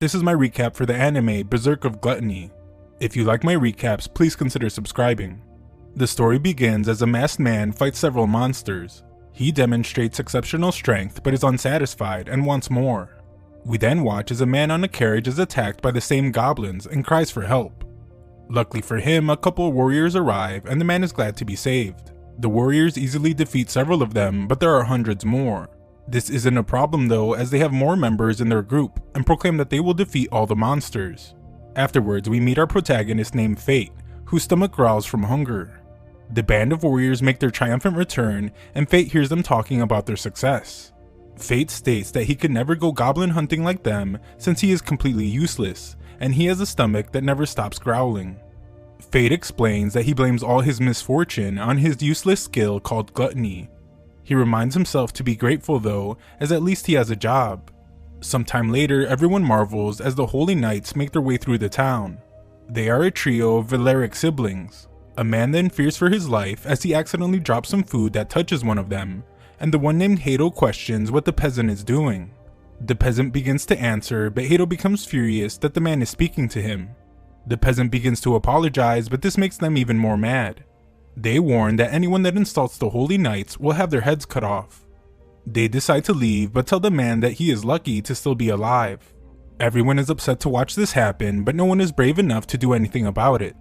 This is my recap for the anime Berserk of Gluttony. If you like my recaps, please consider subscribing. The story begins as a masked man fights several monsters. He demonstrates exceptional strength but is unsatisfied and wants more. We then watch as a man on a carriage is attacked by the same goblins and cries for help. Luckily for him, a couple of warriors arrive and the man is glad to be saved. The warriors easily defeat several of them, but there are hundreds more. This isn't a problem though, as they have more members in their group and proclaim that they will defeat all the monsters. Afterwards, we meet our protagonist named Fate, whose stomach growls from hunger. The band of warriors make their triumphant return and Fate hears them talking about their success. Fate states that he could never go goblin hunting like them since he is completely useless, and he has a stomach that never stops growling. Fate explains that he blames all his misfortune on his useless skill called Gluttony. He reminds himself to be grateful though, as at least he has a job. Sometime later, everyone marvels as the Holy Knights make their way through the town. They are a trio of Berserk siblings. A man then fears for his life as he accidentally drops some food that touches one of them, and the one named Hato questions what the peasant is doing. The peasant begins to answer, but Hato becomes furious that the man is speaking to him. The peasant begins to apologize, but this makes them even more mad. They warn that anyone that insults the Holy Knights will have their heads cut off. They decide to leave, but tell the man that he is lucky to still be alive. Everyone is upset to watch this happen, but no one is brave enough to do anything about it.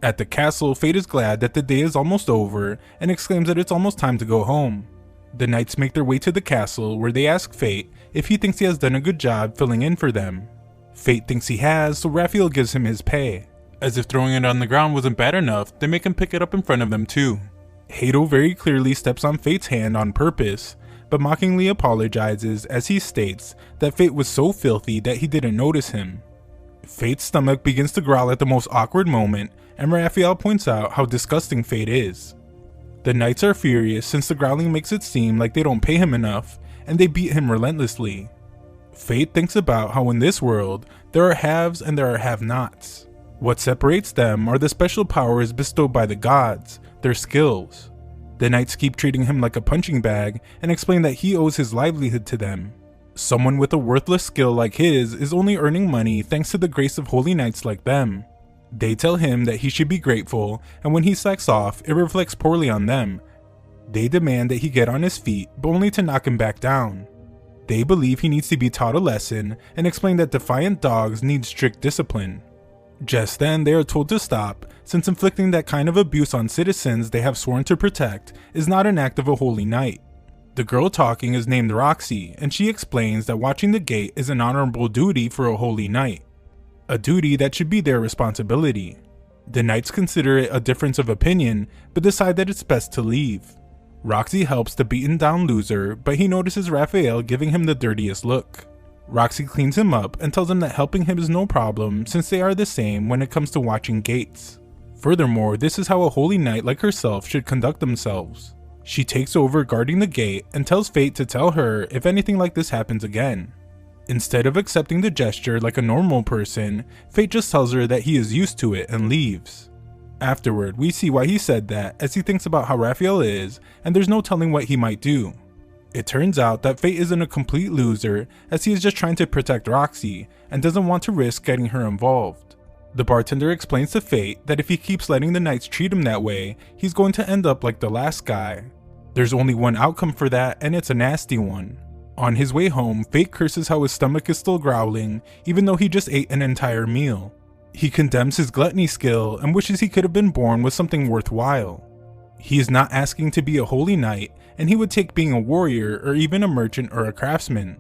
At the castle, Fate is glad that the day is almost over and exclaims that it's almost time to go home. The knights make their way to the castle where they ask Fate if he thinks he has done a good job filling in for them. Fate thinks he has, so Raphael gives him his pay. As if throwing it on the ground wasn't bad enough, they make him pick it up in front of them too. Hato very clearly steps on Fate's hand on purpose, but mockingly apologizes as he states that Fate was so filthy that he didn't notice him. Fate's stomach begins to growl at the most awkward moment, and Raphael points out how disgusting Fate is. The knights are furious since the growling makes it seem like they don't pay him enough, and they beat him relentlessly. Fate thinks about how in this world, there are haves and there are have-nots. What separates them are the special powers bestowed by the gods, their skills. The knights keep treating him like a punching bag and explain that he owes his livelihood to them. Someone with a worthless skill like his is only earning money thanks to the grace of holy knights like them. They tell him that he should be grateful, and when he slacks off, it reflects poorly on them. They demand that he get on his feet, but only to knock him back down. They believe he needs to be taught a lesson and explain that defiant dogs need strict discipline. Just then, they are told to stop, since inflicting that kind of abuse on citizens they have sworn to protect is not an act of a holy knight. The girl talking is named Roxy, and she explains that watching the gate is an honorable duty for a holy knight. A duty that should be their responsibility. The knights consider it a difference of opinion, but decide that it's best to leave. Roxy helps the beaten down loser, but he notices Raphael giving him the dirtiest look. Roxy cleans him up and tells him that helping him is no problem since they are the same when it comes to watching gates. Furthermore, this is how a holy knight like herself should conduct themselves. She takes over guarding the gate and tells Fate to tell her if anything like this happens again. Instead of accepting the gesture like a normal person, Fate just tells her that he is used to it and leaves. Afterward, we see why he said that as he thinks about how Raphael is, and there's no telling what he might do. It turns out that Fate isn't a complete loser, as he is just trying to protect Roxy, and doesn't want to risk getting her involved. The bartender explains to Fate that if he keeps letting the knights treat him that way, he's going to end up like the last guy. There's only one outcome for that, and it's a nasty one. On his way home, Fate curses how his stomach is still growling, even though he just ate an entire meal. He condemns his gluttony skill and wishes he could have been born with something worthwhile. He is not asking to be a holy knight, and he would take being a warrior or even a merchant or a craftsman.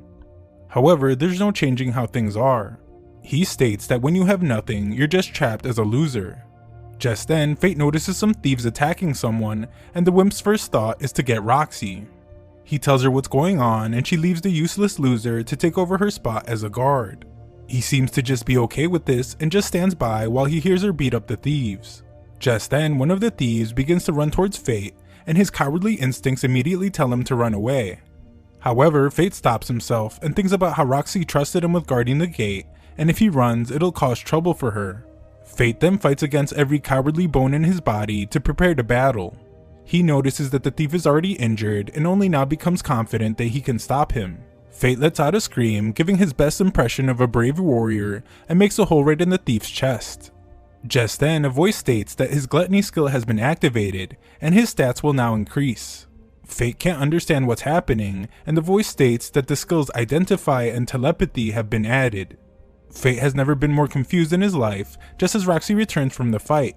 However, there's no changing how things are. He states that when you have nothing, you're just trapped as a loser. Just then, Fate notices some thieves attacking someone, and the wimp's first thought is to get Roxy. He tells her what's going on, and she leaves the useless loser to take over her spot as a guard. He seems to just be okay with this and just stands by while he hears her beat up the thieves. Just then, one of the thieves begins to run towards Fate, and his cowardly instincts immediately tell him to run away. However, Fate stops himself and thinks about how Roxy trusted him with guarding the gate, and if he runs, it'll cause trouble for her. Fate then fights against every cowardly bone in his body to prepare to battle. He notices that the thief is already injured and only now becomes confident that he can stop him. Fate lets out a scream, giving his best impression of a brave warrior, and makes a hole right in the thief's chest. Just then, a voice states that his gluttony skill has been activated, and his stats will now increase. Fate can't understand what's happening, and the voice states that the skills Identify and Telepathy have been added. Fate has never been more confused in his life, just as Roxy returns from the fight.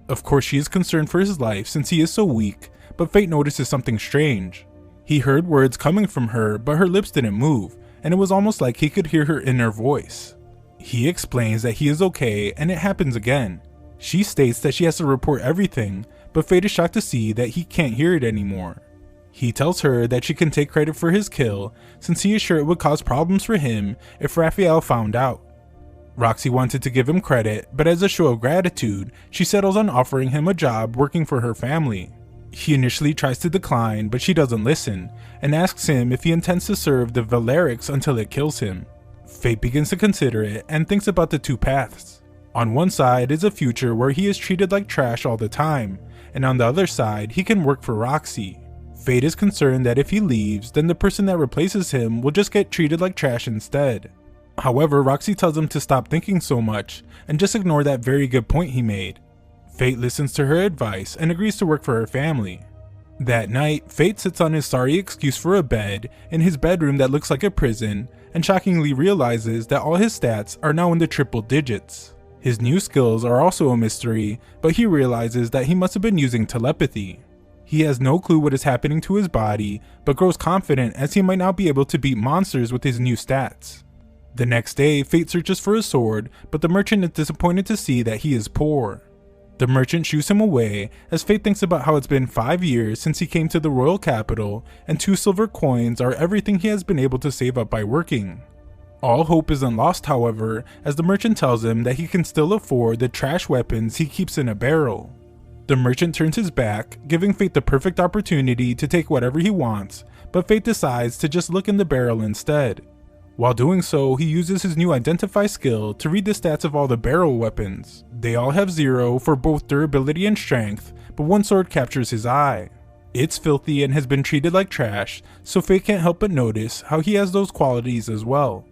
Of course, she is concerned for his life since he is so weak, but Fate notices something strange. He heard words coming from her, but her lips didn't move, and it was almost like he could hear her inner voice. He explains that he is okay, and it happens again. She states that she has to report everything, but Fate is shocked to see that he can't hear it anymore. He tells her that she can take credit for his kill, since he is sure it would cause problems for him if Raphael found out. Roxy wanted to give him credit, but as a show of gratitude, she settles on offering him a job working for her family. He initially tries to decline, but she doesn't listen, and asks him if he intends to serve the Valerics until it kills him. Fate begins to consider it, and thinks about the two paths. On one side is a future where he is treated like trash all the time, and on the other side, he can work for Roxy. Fate is concerned that if he leaves, then the person that replaces him will just get treated like trash instead. However, Roxy tells him to stop thinking so much, and just ignore that very good point he made. Fate listens to her advice and agrees to work for her family. That night, Fate sits on his sorry excuse for a bed in his bedroom that looks like a prison, and shockingly realizes that all his stats are now in the triple digits. His new skills are also a mystery, but he realizes that he must have been using telepathy. He has no clue what is happening to his body, but grows confident as he might now be able to beat monsters with his new stats. The next day, Fate searches for a sword, but the merchant is disappointed to see that he is poor. The merchant shoos him away as Fate thinks about how it's been 5 years since he came to the royal capital, and 2 silver coins are everything he has been able to save up by working. All hope isn't lost, however, as the merchant tells him that he can still afford the trash weapons he keeps in a barrel. The merchant turns his back, giving Fate the perfect opportunity to take whatever he wants, but Fate decides to just look in the barrel instead. While doing so, he uses his new Identify skill to read the stats of all the barrel weapons. They all have 0 for both durability and strength, but one sword captures his eye. It's filthy and has been treated like trash, so Fate can't help but notice how he has those qualities as well.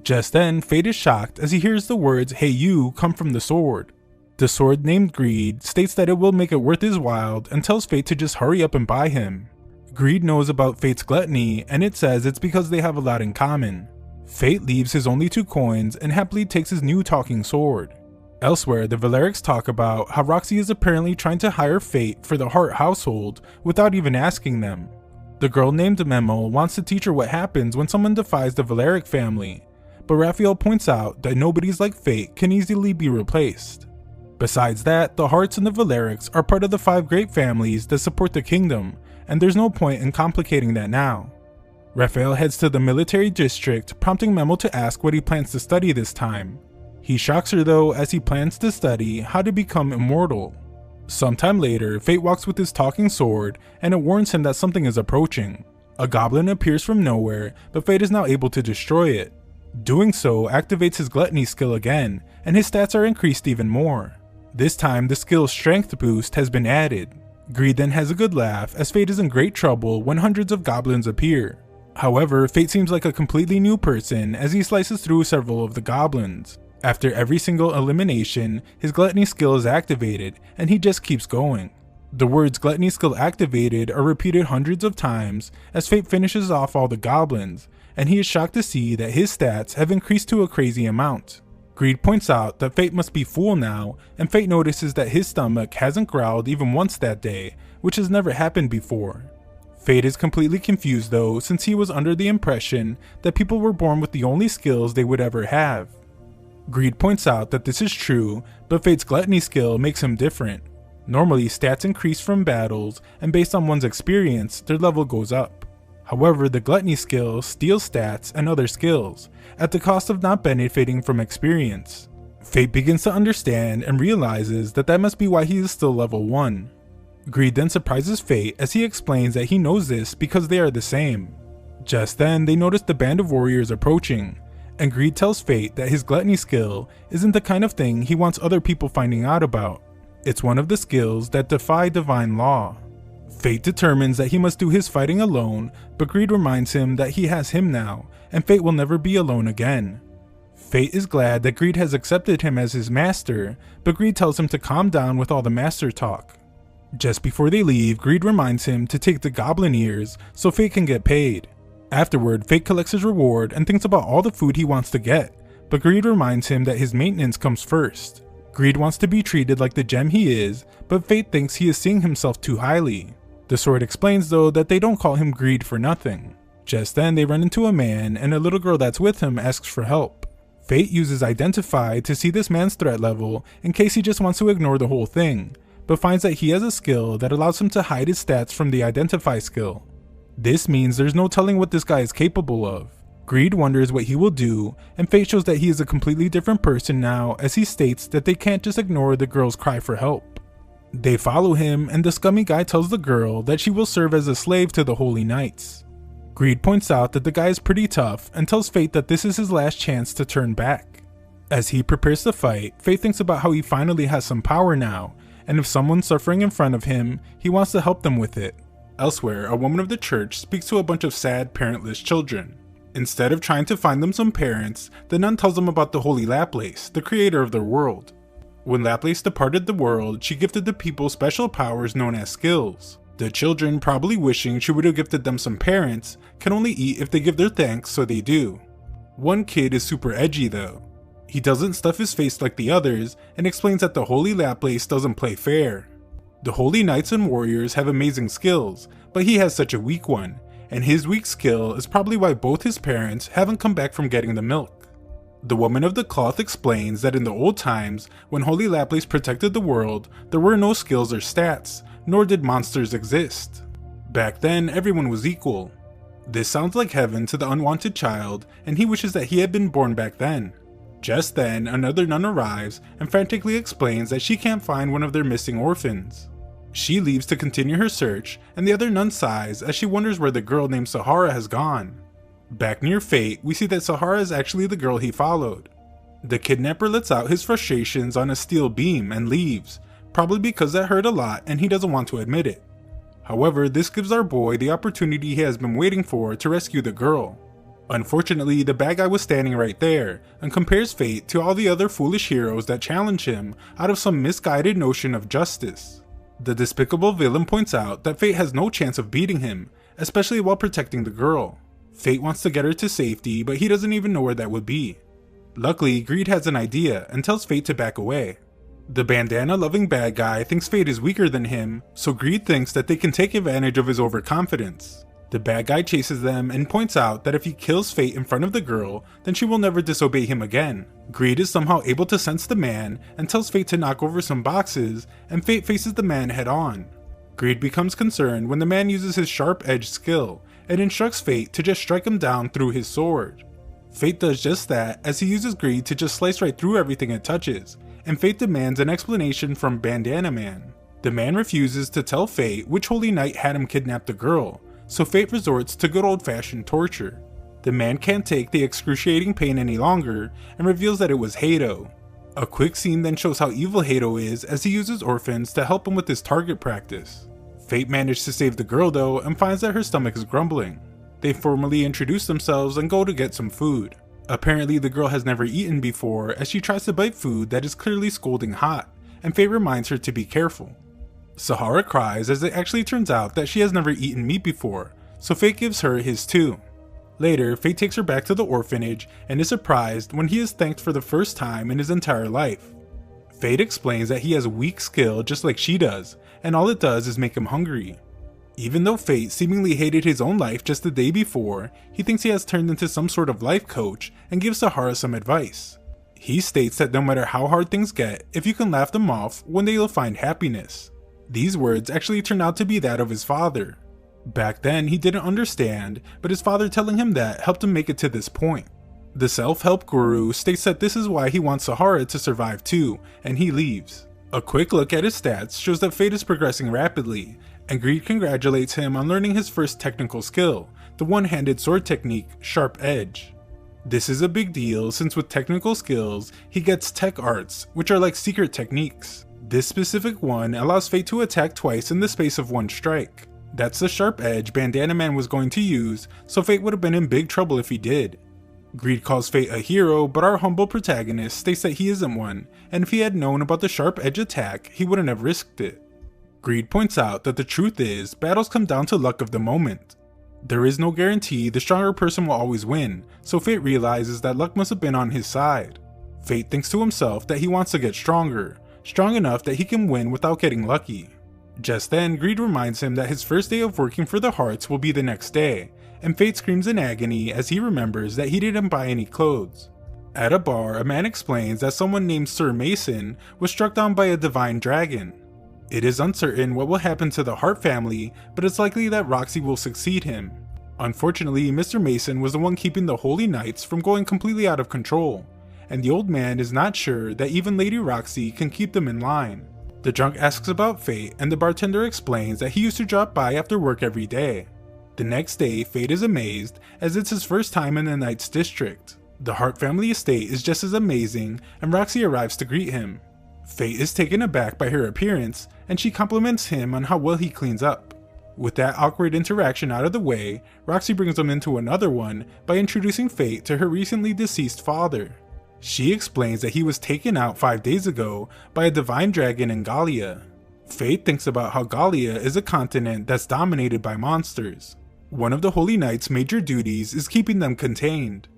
Just then, Fate is shocked as he hears the words "Hey you" come from the sword. The sword, named Greed, states that it will make it worth his while and tells Fate to just hurry up and buy him. Greed knows about Fate's gluttony, and it says it's because they have a lot in common. Fate leaves his only 2 coins and happily takes his new talking sword. Elsewhere, the Valerics talk about how Roxy is apparently trying to hire Fate for the Hart household without even asking them. The girl named Memo wants to teach her what happens when someone defies the Valeric family, but Raphael points out that nobodies like Fate can easily be replaced. Besides that, the Harts and the Valerics are part of the 5 great families that support the kingdom, and there's no point in complicating that now. Raphael heads to the military district, prompting Memo to ask what he plans to study this time. He shocks her though, as he plans to study how to become immortal. Sometime later, Fate walks with his talking sword, and it warns him that something is approaching. A goblin appears from nowhere, but Fate is now able to destroy it. Doing so activates his gluttony skill again, and his stats are increased even more. This time, the skill's strength boost has been added. Greed then has a good laugh, as Fate is in great trouble when hundreds of goblins appear. However, Fate seems like a completely new person as he slices through several of the goblins. After every single elimination, his gluttony skill is activated, and he just keeps going. The words "gluttony skill activated" are repeated hundreds of times as Fate finishes off all the goblins, and he is shocked to see that his stats have increased to a crazy amount. Greed points out that Fate must be full now, and Fate notices that his stomach hasn't growled even once that day, which has never happened before. Fate is completely confused though, since he was under the impression that people were born with the only skills they would ever have. Greed points out that this is true, but Fate's gluttony skill makes him different. Normally, stats increase from battles, and based on one's experience, their level goes up. However, the gluttony skill steals stats and other skills, at the cost of not benefiting from experience. Fate begins to understand and realizes that that must be why he is still level 1. Greed then surprises Fate as he explains that he knows this because they are the same. Just then, they notice the band of warriors approaching, and Greed tells Fate that his gluttony skill isn't the kind of thing he wants other people finding out about. It's one of the skills that defy divine law. Fate determines that he must do his fighting alone, but Greed reminds him that he has him now, and Fate will never be alone again. Fate is glad that Greed has accepted him as his master, but Greed tells him to calm down with all the master talk. Just before they leave, Greed reminds him to take the goblin ears so Fate can get paid. Afterward, Fate collects his reward and thinks about all the food he wants to get, but Greed reminds him that his maintenance comes first. Greed wants to be treated like the gem he is, but Fate thinks he is seeing himself too highly. The sword explains though that they don't call him Greed for nothing. Just then they run into a man, and a little girl that's with him asks for help. Fate uses Identify to see this man's threat level in case he just wants to ignore the whole thing, but finds that he has a skill that allows him to hide his stats from the Identify skill. This means there's no telling what this guy is capable of. Greed wonders what he will do, and Fate shows that he is a completely different person now, as he states that they can't just ignore the girl's cry for help. They follow him, and the scummy guy tells the girl that she will serve as a slave to the Holy Knights. Greed points out that the guy is pretty tough and tells Fate that this is his last chance to turn back. As he prepares to fight, Fate thinks about how he finally has some power now, and if someone's suffering in front of him, he wants to help them with it. Elsewhere, a woman of the church speaks to a bunch of sad, parentless children. Instead of trying to find them some parents, the nun tells them about the Holy Laplace, the creator of their world. When Laplace departed the world, she gifted the people special powers known as skills. The children, probably wishing she would have gifted them some parents, can only eat if they give their thanks, so they do. One kid is super edgy though. He doesn't stuff his face like the others, and explains that the Holy Laplace doesn't play fair. The Holy Knights and Warriors have amazing skills, but he has such a weak one, and his weak skill is probably why both his parents haven't come back from getting the milk. The woman of the cloth explains that in the old times, when Holy Laplace protected the world, there were no skills or stats, nor did monsters exist. Back then, everyone was equal. This sounds like heaven to the unwanted child, and he wishes that he had been born back then. Just then, another nun arrives and frantically explains that she can't find one of their missing orphans. She leaves to continue her search, and the other nun sighs as she wonders where the girl named Sahara has gone. Back near Fate, we see that Sahara is actually the girl he followed. The kidnapper lets out his frustrations on a steel beam and leaves, probably because that hurt a lot and he doesn't want to admit it. However, this gives our boy the opportunity he has been waiting for to rescue the girl. Unfortunately, the bad guy was standing right there, and compares Fate to all the other foolish heroes that challenge him out of some misguided notion of justice. The despicable villain points out that Fate has no chance of beating him, especially while protecting the girl. Fate wants to get her to safety, but he doesn't even know where that would be. Luckily, Greed has an idea and tells Fate to back away. The bandana-loving bad guy thinks Fate is weaker than him, so Greed thinks that they can take advantage of his overconfidence. The bad guy chases them and points out that if he kills Fate in front of the girl, then she will never disobey him again. Greed is somehow able to sense the man and tells Fate to knock over some boxes, and Fate faces the man head on. Greed becomes concerned when the man uses his sharp-edged skill and instructs Fate to just strike him down through his sword. Fate does just that as he uses Greed to just slice right through everything it touches, and Fate demands an explanation from Bandana Man. The man refuses to tell Fate which Holy Knight had him kidnap the girl, so Fate resorts to good old-fashioned torture. The man can't take the excruciating pain any longer and reveals that it was Hato. A quick scene then shows how evil Hato is as he uses orphans to help him with his target practice. Fate managed to save the girl though and finds that her stomach is grumbling. They formally introduce themselves and go to get some food. Apparently the girl has never eaten before as she tries to bite food that is clearly scalding hot, and Fate reminds her to be careful. Sahara cries as it actually turns out that she has never eaten meat before, so Fate gives her his too. Later, Fate takes her back to the orphanage and is surprised when he is thanked for the first time in his entire life. Fate explains that he has a weak skill just like she does, and all it does is make him hungry. Even though Fate seemingly hated his own life just the day before, he thinks he has turned into some sort of life coach and gives Sahara some advice. He states that no matter how hard things get, if you can laugh them off, one day you'll find happiness. These words actually turn out to be that of his father. Back then he didn't understand, but his father telling him that helped him make it to this point. The self-help guru states that this is why he wants Sahara to survive too, and he leaves. A quick look at his stats shows that Fate is progressing rapidly, and Greed congratulates him on learning his first technical skill, the one-handed sword technique, Sharp Edge. This is a big deal since with technical skills, he gets tech arts, which are like secret techniques. This specific one allows Fate to attack twice in the space of one strike. That's the sharp edge Bandana Man was going to use, so Fate would have been in big trouble if he did. Greed calls Fate a hero, but our humble protagonist states that he isn't one, and if he had known about the sharp edge attack, he wouldn't have risked it. Greed points out that the truth is, battles come down to luck of the moment. There is no guarantee the stronger person will always win, so Fate realizes that luck must have been on his side. Fate thinks to himself that he wants to get stronger, strong enough that he can win without getting lucky. Just then, Greed reminds him that his first day of working for the Hearts will be the next day, and Fate screams in agony as he remembers that he didn't buy any clothes. At a bar, a man explains that someone named Sir Mason was struck down by a divine dragon. It is uncertain what will happen to the Hart family, but it's likely that Roxy will succeed him. Unfortunately, Mr. Mason was the one keeping the Holy Knights from going completely out of control, and the old man is not sure that even Lady Roxy can keep them in line. The drunk asks about Fate, and the bartender explains that he used to drop by after work every day. The next day, Fate is amazed as it's his first time in the Knights District. The Hart family estate is just as amazing, and Roxy arrives to greet him. Fate is taken aback by her appearance, and she compliments him on how well he cleans up. With that awkward interaction out of the way, Roxy brings him into another one by introducing Fate to her recently deceased father. She explains that he was taken out 5 days ago by a divine dragon in Gallia. Fate thinks about how Gallia is a continent that's dominated by monsters. One of the Holy Knight's major duties is keeping them contained.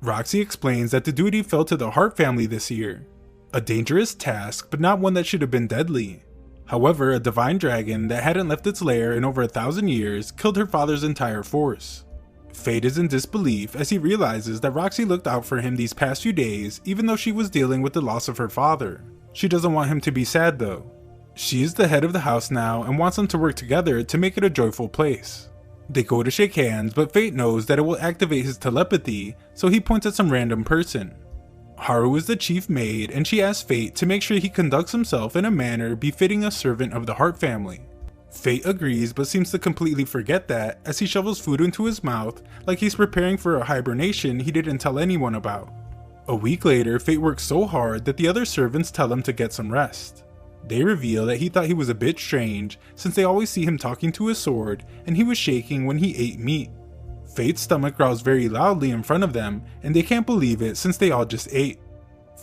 Roxy explains that the duty fell to the Hart family this year. A dangerous task, but not one that should have been deadly. However, a divine dragon that hadn't left its lair in over 1,000 years killed her father's entire force. Fate is in disbelief as he realizes that Roxy looked out for him these past few days even though she was dealing with the loss of her father. She doesn't want him to be sad though. She is the head of the house now and wants them to work together to make it a joyful place. They go to shake hands, but Fate knows that it will activate his telepathy, so he points at some random person. Haru is the chief maid, and she asks Fate to make sure he conducts himself in a manner befitting a servant of the Hart family. Fate agrees but seems to completely forget that as he shovels food into his mouth like he's preparing for a hibernation he didn't tell anyone about. A week later, Fate works so hard that the other servants tell him to get some rest. They reveal that he thought he was a bit strange since they always see him talking to his sword and he was shaking when he ate meat. Fate's stomach growls very loudly in front of them and they can't believe it since they all just ate.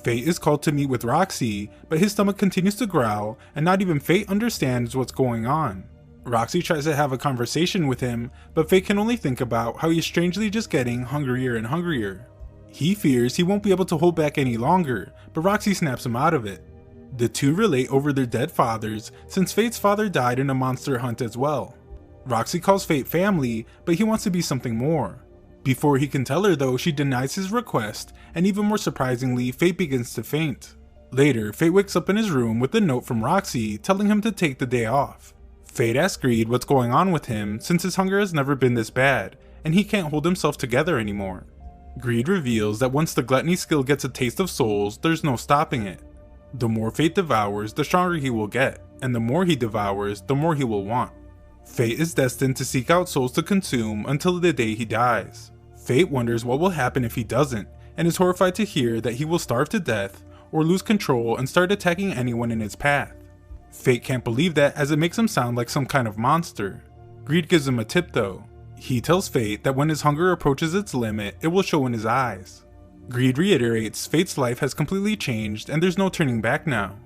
Fate is called to meet with Roxy, but his stomach continues to growl and not even Fate understands what's going on. Roxy tries to have a conversation with him, but Fate can only think about how he's strangely just getting hungrier and hungrier. He fears he won't be able to hold back any longer, but Roxy snaps him out of it. The two relate over their dead fathers since Fate's father died in a monster hunt as well. Roxy calls Fate family, but he wants to be something more. Before he can tell her though, she denies his request, and even more surprisingly, Fate begins to faint. Later, Fate wakes up in his room with a note from Roxy telling him to take the day off. Fate asks Greed what's going on with him since his hunger has never been this bad, and he can't hold himself together anymore. Greed reveals that once the Gluttony skill gets a taste of souls, there's no stopping it. The more Fate devours, the stronger he will get, and the more he devours, the more he will want. Fate is destined to seek out souls to consume until the day he dies. Fate wonders what will happen if he doesn't, and is horrified to hear that he will starve to death or lose control and start attacking anyone in his path. Fate can't believe that as it makes him sound like some kind of monster. Greed gives him a tip though. He tells Fate that when his hunger approaches its limit, it will show in his eyes. Greed reiterates Fate's life has completely changed and there's no turning back now.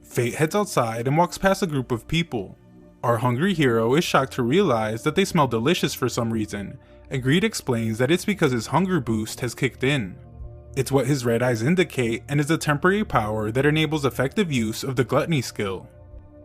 Fate heads outside and walks past a group of people. Our hungry hero is shocked to realize that they smell delicious for some reason, and Greed explains that it's because his hunger boost has kicked in. It's what his red eyes indicate and is a temporary power that enables effective use of the Gluttony skill.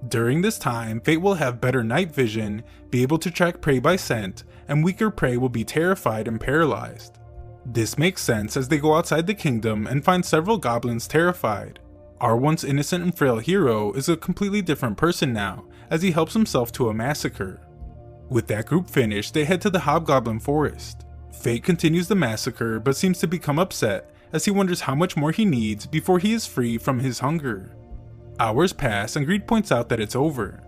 During this time, Fate will have better night vision, be able to track prey by scent, and weaker prey will be terrified and paralyzed. This makes sense as they go outside the kingdom and find several goblins terrified. Our once innocent and frail hero is a completely different person now, as he helps himself to a massacre. With that group finished, they head to the Hobgoblin Forest. Fate continues the massacre but seems to become upset as he wonders how much more he needs before he is free from his hunger. Hours pass and Greed points out that it's over.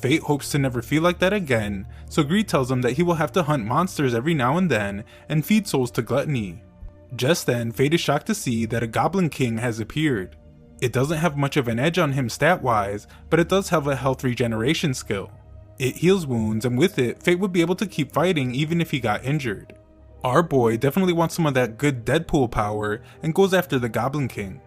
Fate hopes to never feel like that again, so Greed tells him that he will have to hunt monsters every now and then and feed souls to Gluttony. Just then, Fate is shocked to see that a Goblin King has appeared. It doesn't have much of an edge on him stat-wise, but it does have a health regeneration skill. It heals wounds, and with it, Fate would be able to keep fighting even if he got injured. Our boy definitely wants some of that good Deadpool power and goes after the Goblin King.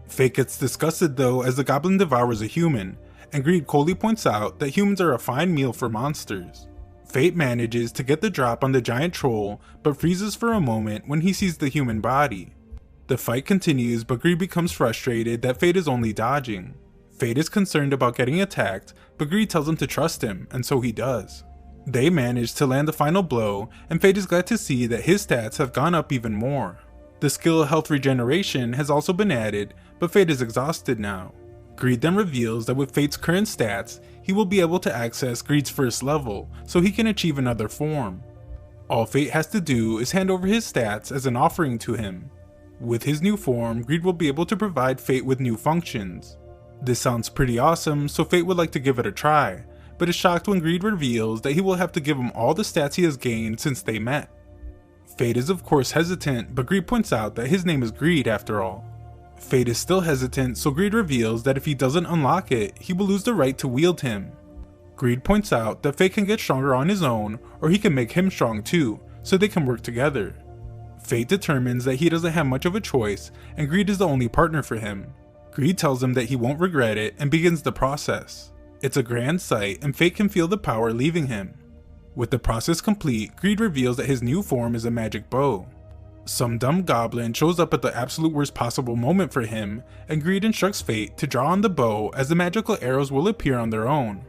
Fate gets disgusted though as the goblin devours a human, and Greed coldly points out that humans are a fine meal for monsters. Fate manages to get the drop on the giant troll, but freezes for a moment when he sees the human body. The fight continues, but Greed becomes frustrated that Fate is only dodging. Fate is concerned about getting attacked, but Greed tells him to trust him, and so he does. They manage to land the final blow, and Fate is glad to see that his stats have gone up even more. The skill health regeneration has also been added, but Fate is exhausted now. Greed then reveals that with Fate's current stats, he will be able to access Greed's first level, so he can achieve another form. All Fate has to do is hand over his stats as an offering to him. With his new form, Greed will be able to provide Fate with new functions. This sounds pretty awesome, so Fate would like to give it a try, but is shocked when Greed reveals that he will have to give him all the stats he has gained since they met. Fate is of course hesitant, but Greed points out that his name is Greed after all. Fate is still hesitant, so Greed reveals that if he doesn't unlock it, he will lose the right to wield him. Greed points out that Fate can get stronger on his own, or he can make him strong too, so they can work together. Fate determines that he doesn't have much of a choice, and Greed is the only partner for him. Greed tells him that he won't regret it and begins the process. It's a grand sight, and Fate can feel the power leaving him. With the process complete, Greed reveals that his new form is a magic bow. Some dumb goblin shows up at the absolute worst possible moment for him, and Greed instructs Fate to draw on the bow as the magical arrows will appear on their own.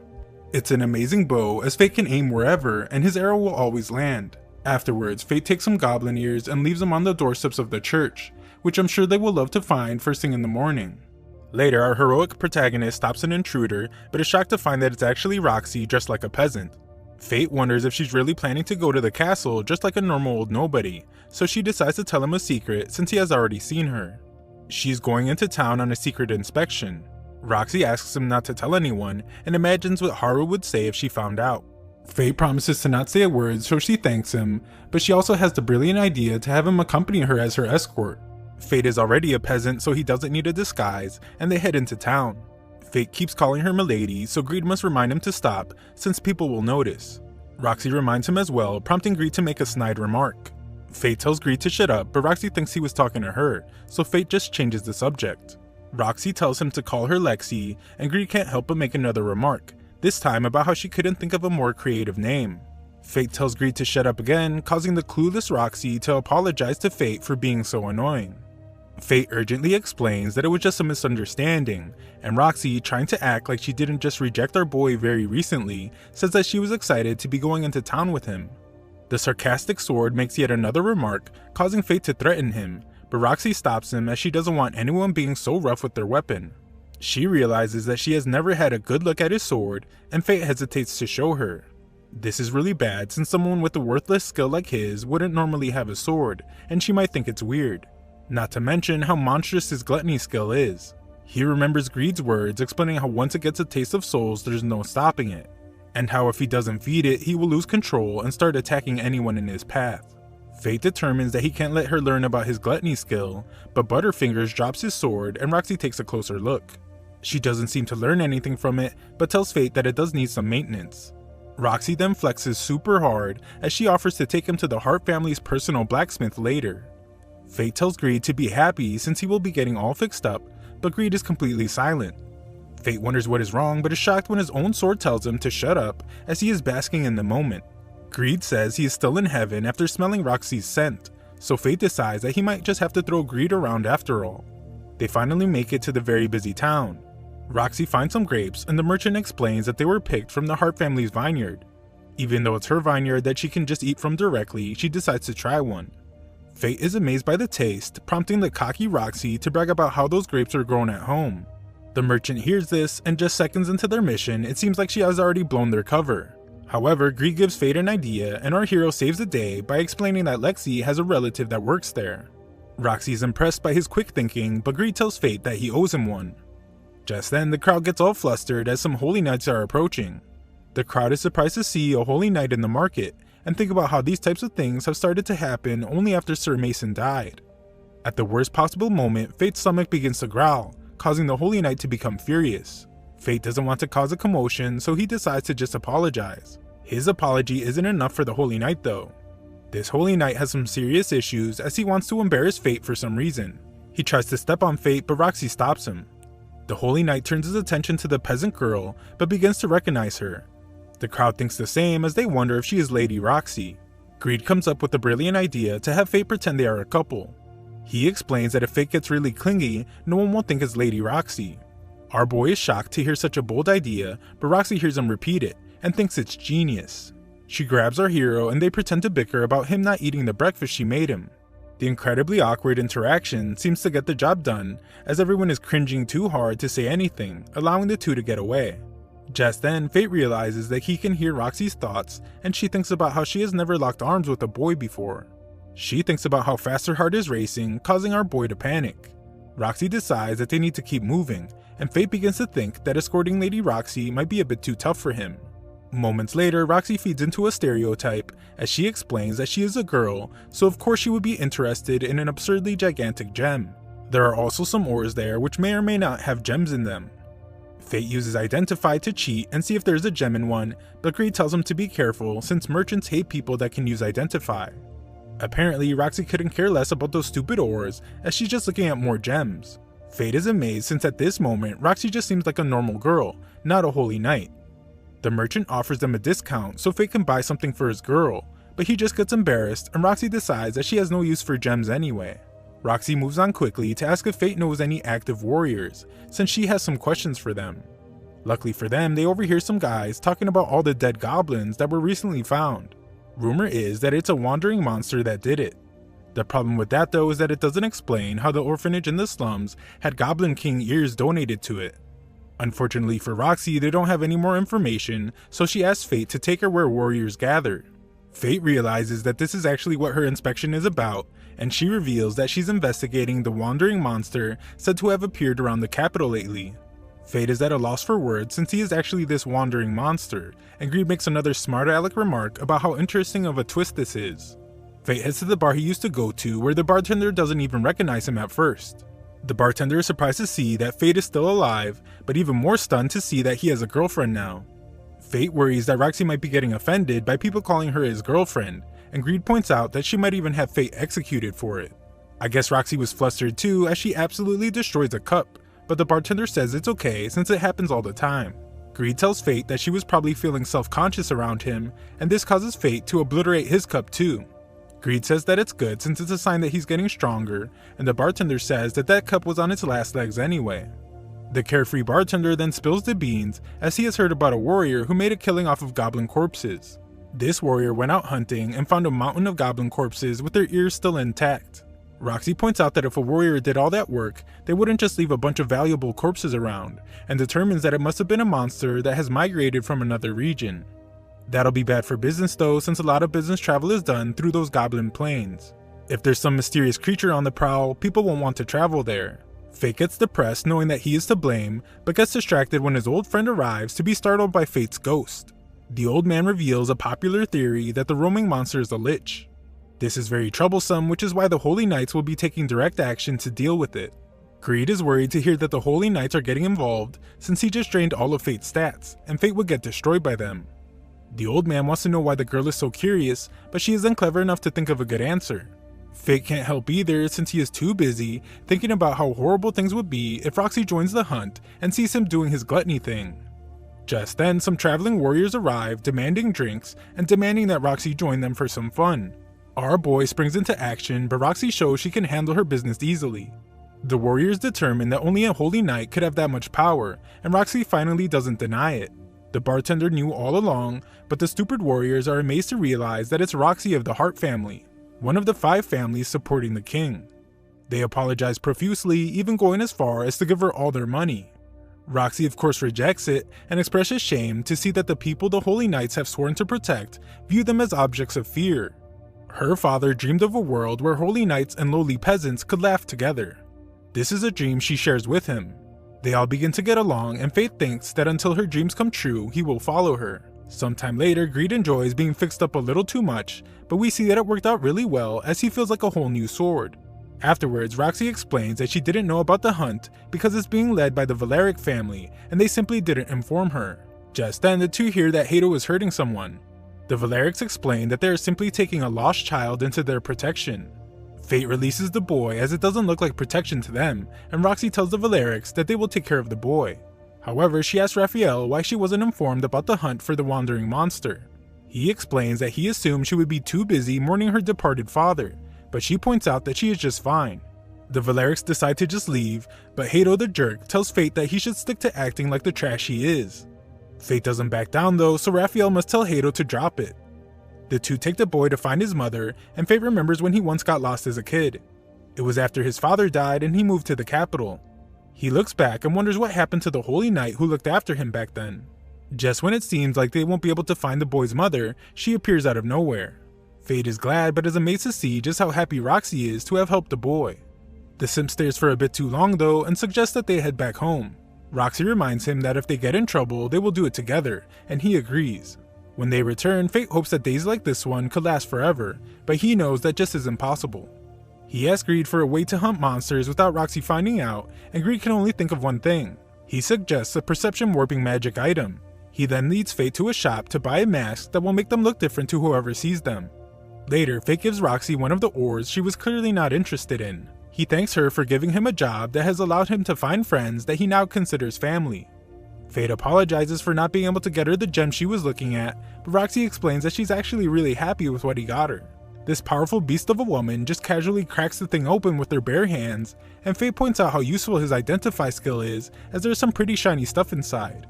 It's an amazing bow as Fate can aim wherever and his arrow will always land. Afterwards, Fate takes some goblin ears and leaves them on the doorsteps of the church, which I'm sure they will love to find first thing in the morning. Later, our heroic protagonist stops an intruder, but is shocked to find that it's actually Roxy dressed like a peasant. Fate wonders if she's really planning to go to the castle just like a normal old nobody, so she decides to tell him a secret since he has already seen her. She's going into town on a secret inspection. Roxy asks him not to tell anyone and imagines what Haru would say if she found out. Fate promises to not say a word, so she thanks him, but she also has the brilliant idea to have him accompany her as her escort. Fate is already a peasant, so he doesn't need a disguise, and they head into town. Fate keeps calling her milady, so Greed must remind him to stop, since people will notice. Roxy reminds him as well, prompting Greed to make a snide remark. Fate tells Greed to shut up, but Roxy thinks he was talking to her, so Fate just changes the subject. Roxy tells him to call her Lexi, and Greed can't help but make another remark, this time about how she couldn't think of a more creative name. Fate tells Greed to shut up again, causing the clueless Roxy to apologize to Fate for being so annoying. Fate urgently explains that it was just a misunderstanding, and Roxy, trying to act like she didn't just reject our boy very recently, says that she was excited to be going into town with him. The sarcastic sword makes yet another remark, causing Fate to threaten him, but Roxy stops him as she doesn't want anyone being so rough with their weapon. She realizes that she has never had a good look at his sword, and Fate hesitates to show her. This is really bad since someone with a worthless skill like his wouldn't normally have a sword, and she might think it's weird. Not to mention how monstrous his Gluttony skill is. He remembers Greed's words explaining how once it gets a taste of souls there's no stopping it, and how if he doesn't feed it he will lose control and start attacking anyone in his path. Fate determines that he can't let her learn about his Gluttony skill, but Butterfingers drops his sword and Roxy takes a closer look. She doesn't seem to learn anything from it, but tells Fate that it does need some maintenance. Roxy then flexes super hard as she offers to take him to the Hart family's personal blacksmith later. Fate tells Greed to be happy since he will be getting all fixed up, but Greed is completely silent. Fate wonders what is wrong but is shocked when his own sword tells him to shut up as he is basking in the moment. Greed says he is still in heaven after smelling Roxy's scent, so Fate decides that he might just have to throw Greed around after all. They finally make it to the very busy town. Roxy finds some grapes and the merchant explains that they were picked from the Hart family's vineyard. Even though it's her vineyard that she can just eat from directly, she decides to try one. Fate is amazed by the taste, prompting the cocky Roxy to brag about how those grapes are grown at home. The merchant hears this, and just seconds into their mission, it seems like she has already blown their cover. However, Greed gives Fate an idea, and our hero saves the day by explaining that Lexi has a relative that works there. Roxy is impressed by his quick thinking, but Greed tells Fate that he owes him one. Just then, the crowd gets all flustered as some holy knights are approaching. The crowd is surprised to see a holy knight in the market, and think about how these types of things have started to happen only after Sir Mason died. At the worst possible moment, Fate's stomach begins to growl, causing the Holy Knight to become furious. Fate doesn't want to cause a commotion, so he decides to just apologize. His apology isn't enough for the Holy Knight though. This Holy Knight has some serious issues as he wants to embarrass Fate for some reason. He tries to step on Fate, but Roxy stops him. The Holy Knight turns his attention to the peasant girl, but begins to recognize her. The crowd thinks the same as they wonder if she is Lady Roxy. Greed comes up with the brilliant idea to have Fate pretend they are a couple. He explains that if Fate gets really clingy, no one will think it's Lady Roxy. Our boy is shocked to hear such a bold idea, but Roxy hears him repeat it, and thinks it's genius. She grabs our hero and they pretend to bicker about him not eating the breakfast she made him. The incredibly awkward interaction seems to get the job done, as everyone is cringing too hard to say anything, allowing the two to get away. Just then, Fate realizes that he can hear Roxy's thoughts, and she thinks about how she has never locked arms with a boy before. She thinks about how fast her heart is racing, causing our boy to panic. Roxy decides that they need to keep moving, and Fate begins to think that escorting Lady Roxy might be a bit too tough for him. Moments later, Roxy feeds into a stereotype as she explains that she is a girl, so of course she would be interested in an absurdly gigantic gem. There are also some ores there which may or may not have gems in them. Fate uses Identify to cheat and see if there's a gem in one, but Greed tells him to be careful since merchants hate people that can use Identify. Apparently, Roxy couldn't care less about those stupid ores as she's just looking at more gems. Fate is amazed since at this moment, Roxy just seems like a normal girl, not a Holy Knight. The merchant offers them a discount so Fate can buy something for his girl, but he just gets embarrassed and Roxy decides that she has no use for gems anyway. Roxy moves on quickly to ask if Fate knows any active warriors, since she has some questions for them. Luckily for them, they overhear some guys talking about all the dead goblins that were recently found. Rumor is that it's a wandering monster that did it. The problem with that though is that it doesn't explain how the orphanage in the slums had Goblin King ears donated to it. Unfortunately for Roxy, they don't have any more information, so she asks Fate to take her where warriors gather. Fate realizes that this is actually what her inspection is about, and she reveals that she's investigating the wandering monster said to have appeared around the capital lately. Fate is at a loss for words since he is actually this wandering monster, and Greed makes another smart aleck remark about how interesting of a twist this is. Fate heads to the bar he used to go to, where the bartender doesn't even recognize him at first. The bartender is surprised to see that Fate is still alive, but even more stunned to see that he has a girlfriend now. Fate worries that Roxy might be getting offended by people calling her his girlfriend, and Greed points out that she might even have Fate executed for it. I guess Roxy was flustered too as she absolutely destroys a cup, but the bartender says it's okay since it happens all the time. Greed tells Fate that she was probably feeling self-conscious around him, and this causes Fate to obliterate his cup too. Greed says that it's good since it's a sign that he's getting stronger, and the bartender says that that cup was on its last legs anyway. The carefree bartender then spills the beans as he has heard about a warrior who made a killing off of goblin corpses. This warrior went out hunting and found a mountain of goblin corpses with their ears still intact. Roxy points out that if a warrior did all that work, they wouldn't just leave a bunch of valuable corpses around, and determines that it must have been a monster that has migrated from another region. That'll be bad for business though, since a lot of business travel is done through those goblin plains. If there's some mysterious creature on the prowl, people won't want to travel there. Fate gets depressed knowing that he is to blame, but gets distracted when his old friend arrives to be startled by Fate's ghost. The old man reveals a popular theory that the roaming monster is a lich. This is very troublesome, which is why the Holy Knights will be taking direct action to deal with it. Greed is worried to hear that the Holy Knights are getting involved since he just drained all of Fate's stats, and Fate would get destroyed by them. The old man wants to know why the girl is so curious, but she isn't clever enough to think of a good answer. Fate can't help either since he is too busy thinking about how horrible things would be if Roxy joins the hunt and sees him doing his gluttony thing. Just then, some traveling warriors arrive demanding drinks and demanding that Roxy join them for some fun. Our boy springs into action, but Roxy shows she can handle her business easily. The warriors determine that only a Holy Knight could have that much power, and Roxy finally doesn't deny it. The bartender knew all along, but the stupid warriors are amazed to realize that it's Roxy of the Heart family, one of the 5 families supporting the king. They apologize profusely, even going as far as to give her all their money. Roxy of course rejects it and expresses shame to see that the people the Holy Knights have sworn to protect view them as objects of fear. Her father dreamed of a world where Holy Knights and lowly peasants could laugh together. This is a dream she shares with him. They all begin to get along, and Fate thinks that until her dreams come true, he will follow her. Sometime later, Greed enjoys being fixed up a little too much, but we see that it worked out really well as he feels like a whole new sword. Afterwards, Roxy explains that she didn't know about the hunt because it's being led by the Valeric family and they simply didn't inform her. Just then, the two hear that Hato is hurting someone. The Valerics explain that they are simply taking a lost child into their protection. Fate releases the boy as it doesn't look like protection to them, and Roxy tells the Valerics that they will take care of the boy. However, she asks Raphael why she wasn't informed about the hunt for the wandering monster. He explains that he assumed she would be too busy mourning her departed father, but she points out that she is just fine. The Valerics decide to just leave, but Hato the jerk tells Fate that he should stick to acting like the trash he is. Fate doesn't back down though, so Raphael must tell Hato to drop it. The two take the boy to find his mother, and Fate remembers when he once got lost as a kid. It was after his father died and he moved to the capital. He looks back and wonders what happened to the holy knight who looked after him back then. Just when it seems like they won't be able to find the boy's mother, she appears out of nowhere. Fate is glad but is amazed to see just how happy Roxy is to have helped the boy. The simp stares for a bit too long though and suggests that they head back home. Roxy reminds him that if they get in trouble, they will do it together, and he agrees. When they return, Fate hopes that days like this one could last forever, but he knows that just isn't possible. He asks Greed for a way to hunt monsters without Roxy finding out, and Greed can only think of one thing. He suggests a perception warping magic item. He then leads Fate to a shop to buy a mask that will make them look different to whoever sees them. Later, Fate gives Roxy one of the ores she was clearly not interested in. He thanks her for giving him a job that has allowed him to find friends that he now considers family. Fate apologizes for not being able to get her the gem she was looking at, but Roxy explains that she's actually really happy with what he got her. This powerful beast of a woman just casually cracks the thing open with their bare hands, and Fate points out how useful his identify skill is, as there's some pretty shiny stuff inside.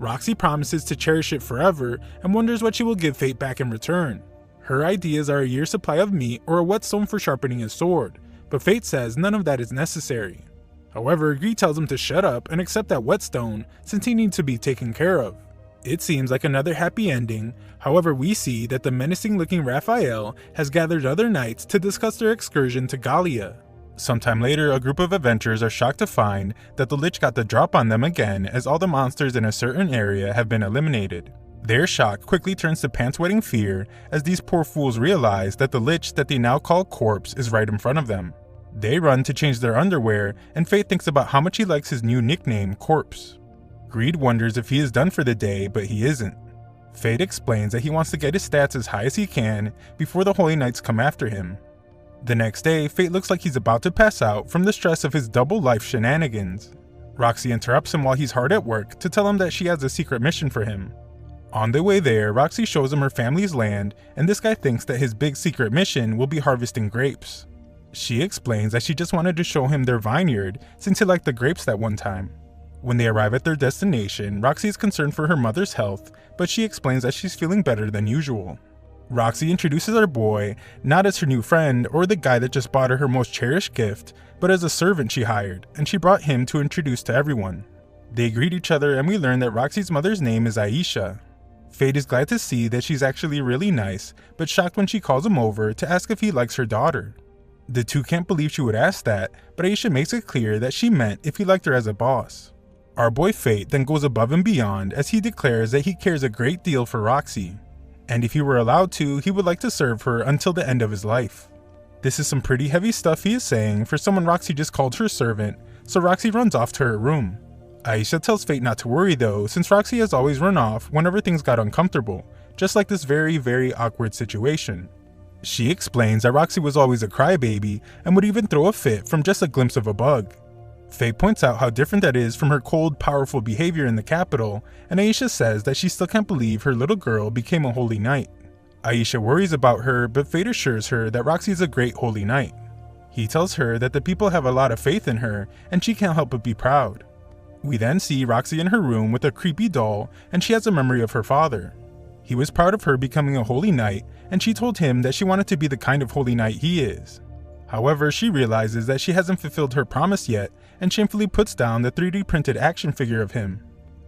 Roxy promises to cherish it forever and wonders what she will give Fate back in return. Her ideas are a year's supply of meat or a whetstone for sharpening his sword, but Fate says none of that is necessary. However, Greed tells him to shut up and accept that whetstone since he needs to be taken care of. It seems like another happy ending, however we see that the menacing looking Raphael has gathered other knights to discuss their excursion to Gallia. Sometime later, a group of adventurers are shocked to find that the Lich got the drop on them again as all the monsters in a certain area have been eliminated. Their shock quickly turns to pants-wetting fear as these poor fools realize that the Lich that they now call Corpse is right in front of them. They run to change their underwear, and Fate thinks about how much he likes his new nickname, Corpse. Greed wonders if he is done for the day, but he isn't. Fate explains that he wants to get his stats as high as he can before the Holy Knights come after him. The next day, Fate looks like he's about to pass out from the stress of his double life shenanigans. Roxy interrupts him while he's hard at work to tell him that she has a secret mission for him. On the way there, Roxy shows him her family's land, and this guy thinks that his big secret mission will be harvesting grapes. She explains that she just wanted to show him their vineyard since he liked the grapes that one time. When they arrive at their destination, Roxy is concerned for her mother's health, but she explains that she's feeling better than usual. Roxy introduces our boy, not as her new friend or the guy that just bought her most cherished gift, but as a servant she hired, and she brought him to introduce to everyone. They greet each other and we learn that Roxy's mother's name is Aisha. Fate is glad to see that she's actually really nice, but shocked when she calls him over to ask if he likes her daughter. The two can't believe she would ask that, but Aisha makes it clear that she meant if he liked her as a boss. Our boy Fate then goes above and beyond as he declares that he cares a great deal for Roxy, and if he were allowed to, he would like to serve her until the end of his life. This is some pretty heavy stuff he is saying for someone Roxy just called her servant, so Roxy runs off to her room. Aisha tells Fate not to worry though, since Roxy has always run off whenever things got uncomfortable, just like this very awkward situation. She explains that Roxy was always a crybaby and would even throw a fit from just a glimpse of a bug. Fate points out how different that is from her cold, powerful behavior in the capital, and Aisha says that she still can't believe her little girl became a holy knight. Aisha worries about her, but Fate assures her that Roxy is a great holy knight. He tells her that the people have a lot of faith in her, and she can't help but be proud. We then see Roxy in her room with a creepy doll, and she has a memory of her father. He was proud of her becoming a holy knight, and she told him that she wanted to be the kind of holy knight he is. However, she realizes that she hasn't fulfilled her promise yet, and shamefully puts down the 3D printed action figure of him.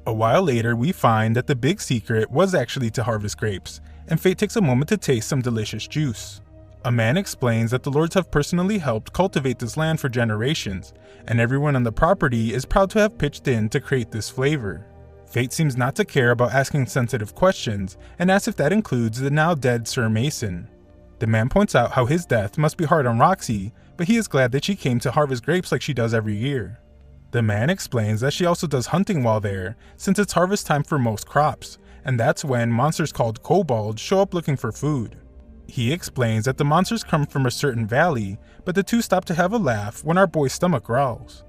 A while later, we find that the big secret was actually to harvest grapes, and Fate takes a moment to taste some delicious juice. A man explains that the lords have personally helped cultivate this land for generations, and everyone on the property is proud to have pitched in to create this flavor. Fate seems not to care about asking sensitive questions, and asks if that includes the now dead Sir Mason. The man points out how his death must be hard on Roxy, but he is glad that she came to harvest grapes like she does every year. The man explains that she also does hunting while there, since it's harvest time for most crops, and that's when monsters called kobolds show up looking for food. He explains that the monsters come from a certain valley, but the two stop to have a laugh when our boy's stomach growls.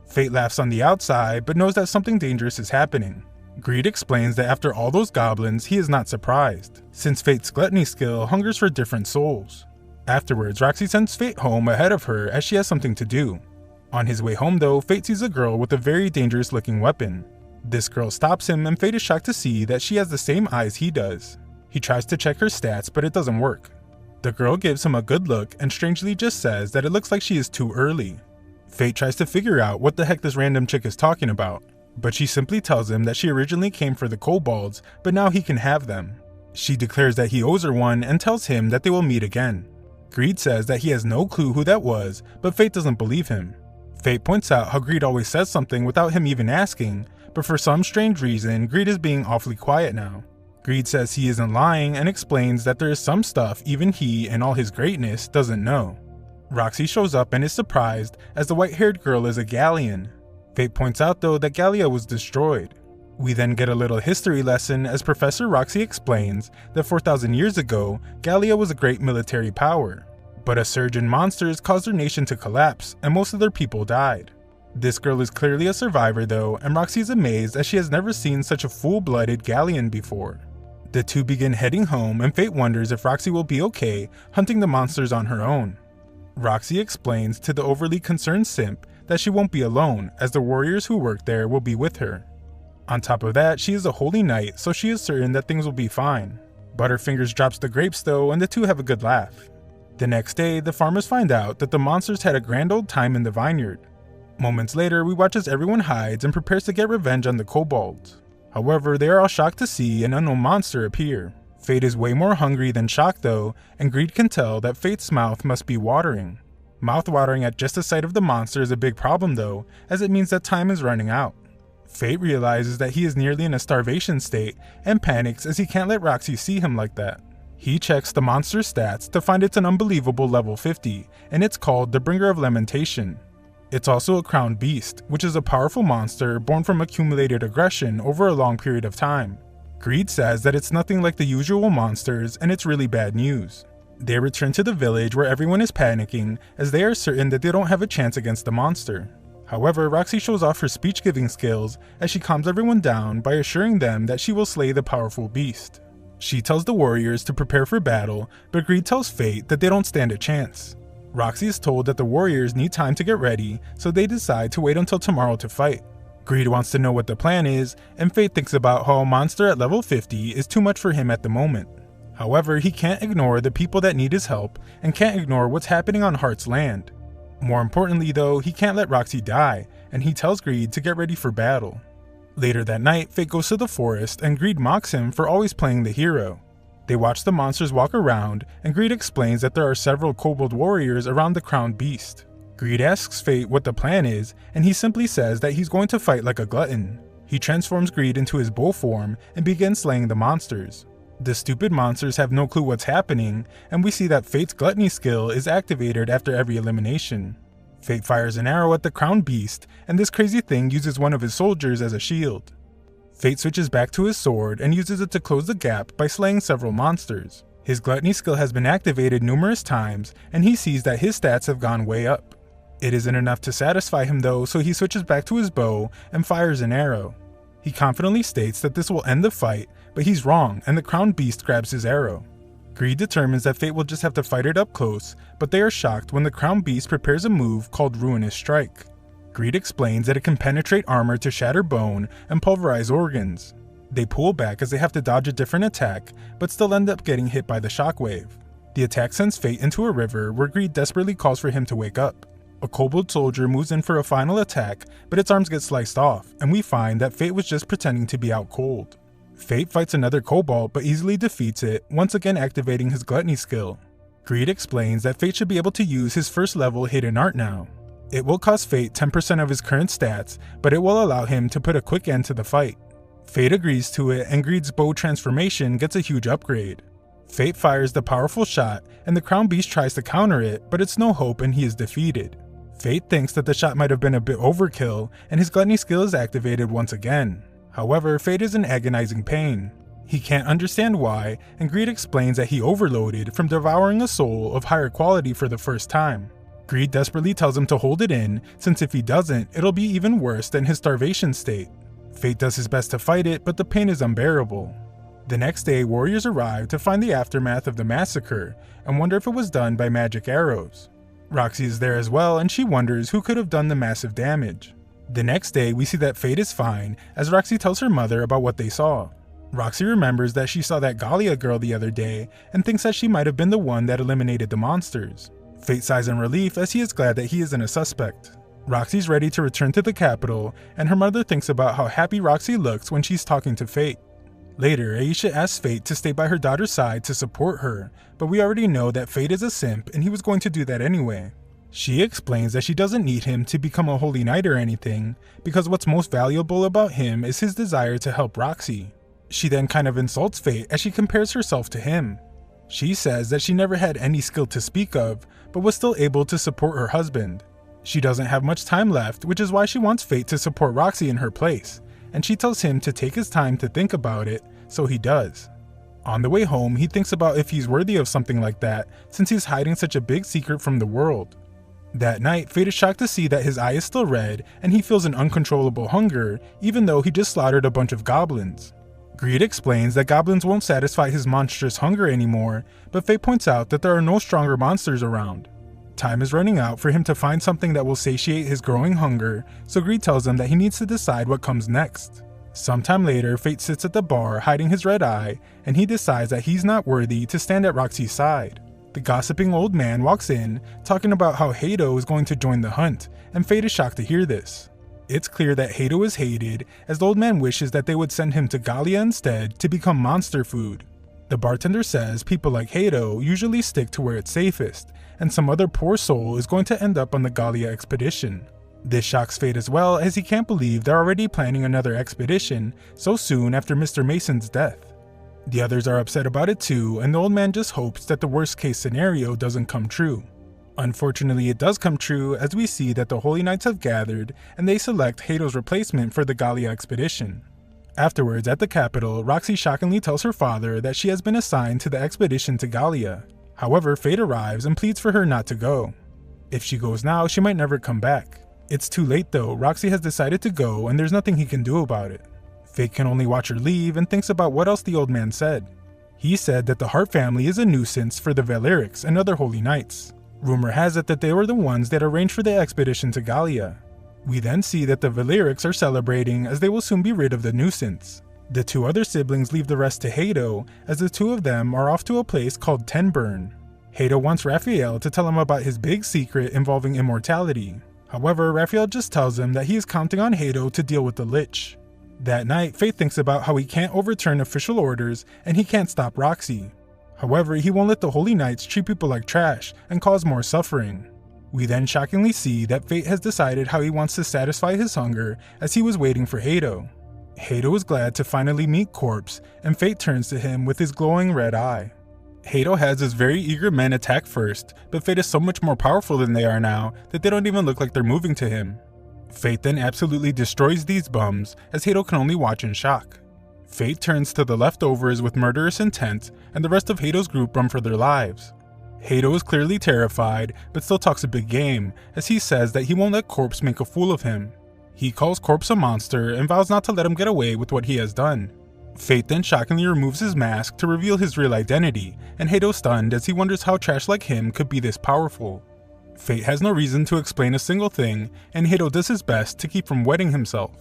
Fate laughs on the outside, but knows that something dangerous is happening. Greed explains that after all those goblins, he is not surprised, since Fate's gluttony skill hungers for different souls. Afterwards, Roxy sends Fate home ahead of her as she has something to do. On his way home though, Fate sees a girl with a very dangerous looking weapon. This girl stops him and Fate is shocked to see that she has the same eyes he does. He tries to check her stats, but it doesn't work. The girl gives him a good look and strangely just says that it looks like she is too early. Fate tries to figure out what the heck this random chick is talking about, but she simply tells him that she originally came for the kobolds, but now he can have them. She declares that he owes her one and tells him that they will meet again. Greed says that he has no clue who that was, but Fate doesn't believe him. Fate points out how Greed always says something without him even asking, but for some strange reason, Greed is being awfully quiet now. Greed says he isn't lying and explains that there is some stuff even he, in all his greatness, doesn't know. Roxy shows up and is surprised as the white-haired girl is a galleon. Fate points out though that Gallia was destroyed. We then get a little history lesson as Professor Roxy explains that 4,000 years ago, Gallia was a great military power. But a surge in monsters caused their nation to collapse and most of their people died. This girl is clearly a survivor though, and Roxy is amazed as she has never seen such a full-blooded galleon before. The two begin heading home and Fate wonders if Roxy will be okay hunting the monsters on her own. Roxy explains to the overly concerned simp that she won't be alone as the warriors who work there will be with her. On top of that, she is a holy knight, so she is certain that things will be fine. Butterfingers drops the grapes though and the two have a good laugh. The next day, the farmers find out that the monsters had a grand old time in the vineyard. Moments later, we watch as everyone hides and prepares to get revenge on the kobolds. However, they are all shocked to see an unknown monster appear. Fate is way more hungry than shocked though, and Greed can tell that Fate's mouth must be watering. Mouth watering at just the sight of the monster is a big problem though, as it means that time is running out. Fate realizes that he is nearly in a starvation state and panics as he can't let Roxy see him like that. He checks the monster's stats to find it's an unbelievable level 50, and it's called the Bringer of Lamentation. It's also a crowned beast, which is a powerful monster born from accumulated aggression over a long period of time. Greed says that it's nothing like the usual monsters and it's really bad news. They return to the village where everyone is panicking as they are certain that they don't have a chance against the monster. However, Roxy shows off her speech-giving skills as she calms everyone down by assuring them that she will slay the powerful beast. She tells the warriors to prepare for battle, but Greed tells Fate that they don't stand a chance. Roxy is told that the warriors need time to get ready, so they decide to wait until tomorrow to fight. Greed wants to know what the plan is, and Fate thinks about how a monster at level 50 is too much for him at the moment. However, he can't ignore the people that need his help, and can't ignore what's happening on Heart's land. More importantly though, he can't let Roxy die, and he tells Greed to get ready for battle. Later that night, Fate goes to the forest and Greed mocks him for always playing the hero. They watch the monsters walk around, and Greed explains that there are several kobold warriors around the crowned beast. Greed asks Fate what the plan is, and he simply says that he's going to fight like a glutton. He transforms Greed into his bull form and begins slaying the monsters. The stupid monsters have no clue what's happening, and we see that Fate's gluttony skill is activated after every elimination. Fate fires an arrow at the crowned beast, and this crazy thing uses one of his soldiers as a shield. Fate switches back to his sword and uses it to close the gap by slaying several monsters. His gluttony skill has been activated numerous times, and he sees that his stats have gone way up. It isn't enough to satisfy him though, so he switches back to his bow and fires an arrow. He confidently states that this will end the fight, but he's wrong and the crowned beast grabs his arrow. Greed determines that Fate will just have to fight it up close, but they are shocked when the crowned beast prepares a move called Ruinous Strike. Greed explains that it can penetrate armor to shatter bone and pulverize organs. They pull back as they have to dodge a different attack, but still end up getting hit by the shockwave. The attack sends Fate into a river where Greed desperately calls for him to wake up. A kobold soldier moves in for a final attack, but its arms get sliced off, and we find that Fate was just pretending to be out cold. Fate fights another kobold but easily defeats it, once again activating his gluttony skill. Greed explains that Fate should be able to use his first level hidden art now. It will cost Fate 10% of his current stats, but it will allow him to put a quick end to the fight. Fate agrees to it, and Greed's bow transformation gets a huge upgrade. Fate fires the powerful shot, and the crown beast tries to counter it, but it's no hope and he is defeated. Fate thinks that the shot might have been a bit overkill, and his gluttony skill is activated once again. However, Fate is in agonizing pain. He can't understand why, and Greed explains that he overloaded from devouring a soul of higher quality for the first time. Greed desperately tells him to hold it in, since if he doesn't, it'll be even worse than his starvation state. Fate does his best to fight it, but the pain is unbearable. The next day, warriors arrive to find the aftermath of the massacre, and wonder if it was done by magic arrows. Roxy is there as well, and she wonders who could have done the massive damage. The next day, we see that Fate is fine, as Roxy tells her mother about what they saw. Roxy remembers that she saw that Gallia girl the other day, and thinks that she might have been the one that eliminated the monsters. Fate sighs in relief as he is glad that he isn't a suspect. Roxy's ready to return to the capital, and her mother thinks about how happy Roxy looks when she's talking to Fate. Later, Aisha asks Fate to stay by her daughter's side to support her, but we already know that Fate is a simp and he was going to do that anyway. She explains that she doesn't need him to become a holy knight or anything, because what's most valuable about him is his desire to help Roxy. She then kind of insults Fate as she compares herself to him. She says that she never had any skill to speak of, but was still able to support her husband. She doesn't have much time left, which is why she wants Fate to support Roxy in her place, and she tells him to take his time to think about it, so he does. On the way home, he thinks about if he's worthy of something like that, since he's hiding such a big secret from the world. That night, Fate is shocked to see that his eye is still red, and he feels an uncontrollable hunger, even though he just slaughtered a bunch of goblins. Greed explains that goblins won't satisfy his monstrous hunger anymore, but Fate points out that there are no stronger monsters around. Time is running out for him to find something that will satiate his growing hunger, so Greed tells him that he needs to decide what comes next. Sometime later, Fate sits at the bar hiding his red eye, and he decides that he's not worthy to stand at Roxy's side. The gossiping old man walks in, talking about how Hato is going to join the hunt, and Fate is shocked to hear this. It's clear that Hato is hated, as the old man wishes that they would send him to Gallia instead to become monster food. The bartender says people like Hato usually stick to where it's safest, and some other poor soul is going to end up on the Gallia expedition. This shocks Fate as well, as he can't believe they're already planning another expedition so soon after Mr. Mason's death. The others are upset about it too, and the old man just hopes that the worst case scenario doesn't come true. Unfortunately, it does come true, as we see that the Holy Knights have gathered, and they select Hato's replacement for the Gallia expedition. Afterwards, at the capital, Roxy shockingly tells her father that she has been assigned to the expedition to Gallia. However, Fate arrives and pleads for her not to go. If she goes now, she might never come back. It's too late though, Roxy has decided to go and there's nothing he can do about it. Fate can only watch her leave and thinks about what else the old man said. He said that the Hart family is a nuisance for the Valerics and other Holy Knights. Rumor has it that they were the ones that arranged for the expedition to Gallia. We then see that the Valerics are celebrating, as they will soon be rid of the nuisance. The two other siblings leave the rest to Hato, as the two of them are off to a place called Tenburn. Hato wants Raphael to tell him about his big secret involving immortality. However, Raphael just tells him that he is counting on Hato to deal with the Lich. That night, Fate thinks about how he can't overturn official orders and he can't stop Roxy. However, he won't let the Holy Knights treat people like trash and cause more suffering. We then shockingly see that Fate has decided how he wants to satisfy his hunger, as he was waiting for Hato. Hato is glad to finally meet Corpse, and Fate turns to him with his glowing red eye. Hato has his very eager men attack first, but Fate is so much more powerful than they are now that they don't even look like they're moving to him. Fate then absolutely destroys these bums, as Hato can only watch in shock. Fate turns to the leftovers with murderous intent, and the rest of Hato's group run for their lives. Hato is clearly terrified, but still talks a big game, as he says that he won't let Corpse make a fool of him. He calls Corpse a monster and vows not to let him get away with what he has done. Fate then shockingly removes his mask to reveal his real identity, and Hato's stunned as he wonders how trash like him could be this powerful. Fate has no reason to explain a single thing, and Hato does his best to keep from wetting himself.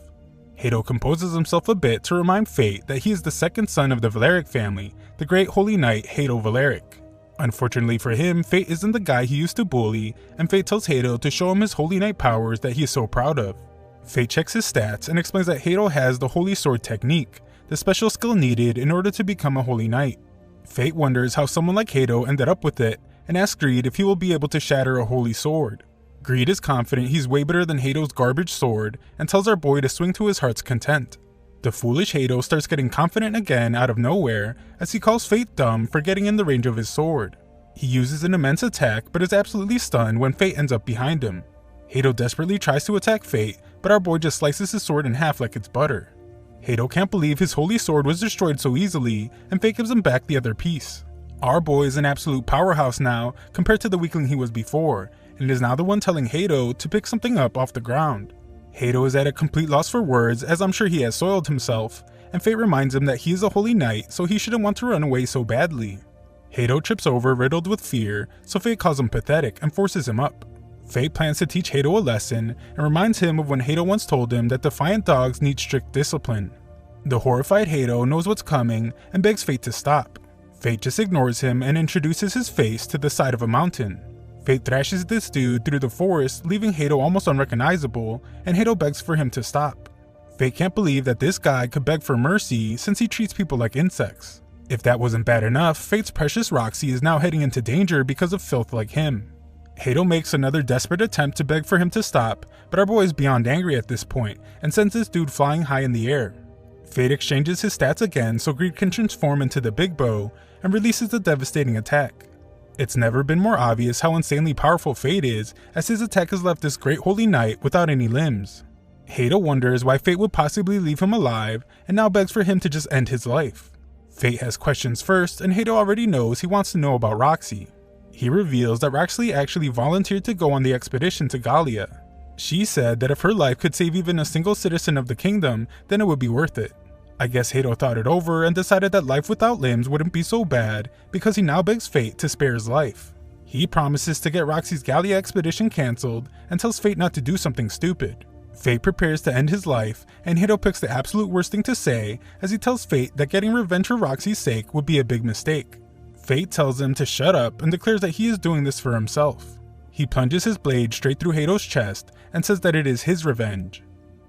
Hato composes himself a bit to remind Fate that he is the second son of the Valeric family, the great Holy Knight Hato Valeric. Unfortunately for him, Fate isn't the guy he used to bully, and Fate tells Hato to show him his Holy Knight powers that he is so proud of. Fate checks his stats and explains that Hato has the Holy Sword technique, the special skill needed in order to become a Holy Knight. Fate wonders how someone like Hato ended up with it, and asks Greed if he will be able to shatter a Holy Sword. Greed is confident he's way better than Hato's garbage sword, and tells our boy to swing to his heart's content. The foolish Hato starts getting confident again out of nowhere as he calls Fate dumb for getting in the range of his sword. He uses an immense attack but is absolutely stunned when Fate ends up behind him. Hato desperately tries to attack Fate, but our boy just slices his sword in half like it's butter. Hato can't believe his holy sword was destroyed so easily, and Fate gives him back the other piece. Our boy is an absolute powerhouse now compared to the weakling he was before, and is now the one telling Hato to pick something up off the ground. Hato is at a complete loss for words, as I'm sure he has soiled himself, and Fate reminds him that he is a holy knight, so he shouldn't want to run away so badly. Hato trips over, riddled with fear, so Fate calls him pathetic and forces him up. Fate plans to teach Hato a lesson and reminds him of when Hato once told him that defiant dogs need strict discipline. The horrified Hato knows what's coming and begs Fate to stop. Fate just ignores him and introduces his face to the side of a mountain. Fate thrashes this dude through the forest, leaving Hato almost unrecognizable, and Hato begs for him to stop. Fate can't believe that this guy could beg for mercy since he treats people like insects. If that wasn't bad enough, Fate's precious Roxy is now heading into danger because of filth like him. Hato makes another desperate attempt to beg for him to stop, but our boy is beyond angry at this point and sends this dude flying high in the air. Fate exchanges his stats again so Greed can transform into the Big Bow and releases a devastating attack. It's never been more obvious how insanely powerful Fate is, as his attack has left this great holy knight without any limbs. Hato wonders why Fate would possibly leave him alive and now begs for him to just end his life. Fate has questions first, and Hato already knows he wants to know about Roxy. He reveals that Roxy actually volunteered to go on the expedition to Gallia. She said that if her life could save even a single citizen of the kingdom, then it would be worth it. I guess Hato thought it over and decided that life without limbs wouldn't be so bad because he now begs Fate to spare his life. He promises to get Roxy's Gallia expedition cancelled and tells Fate not to do something stupid. Fate prepares to end his life, and Hato picks the absolute worst thing to say as he tells Fate that getting revenge for Roxy's sake would be a big mistake. Fate tells him to shut up and declares that he is doing this for himself. He plunges his blade straight through Hato's chest and says that it is his revenge.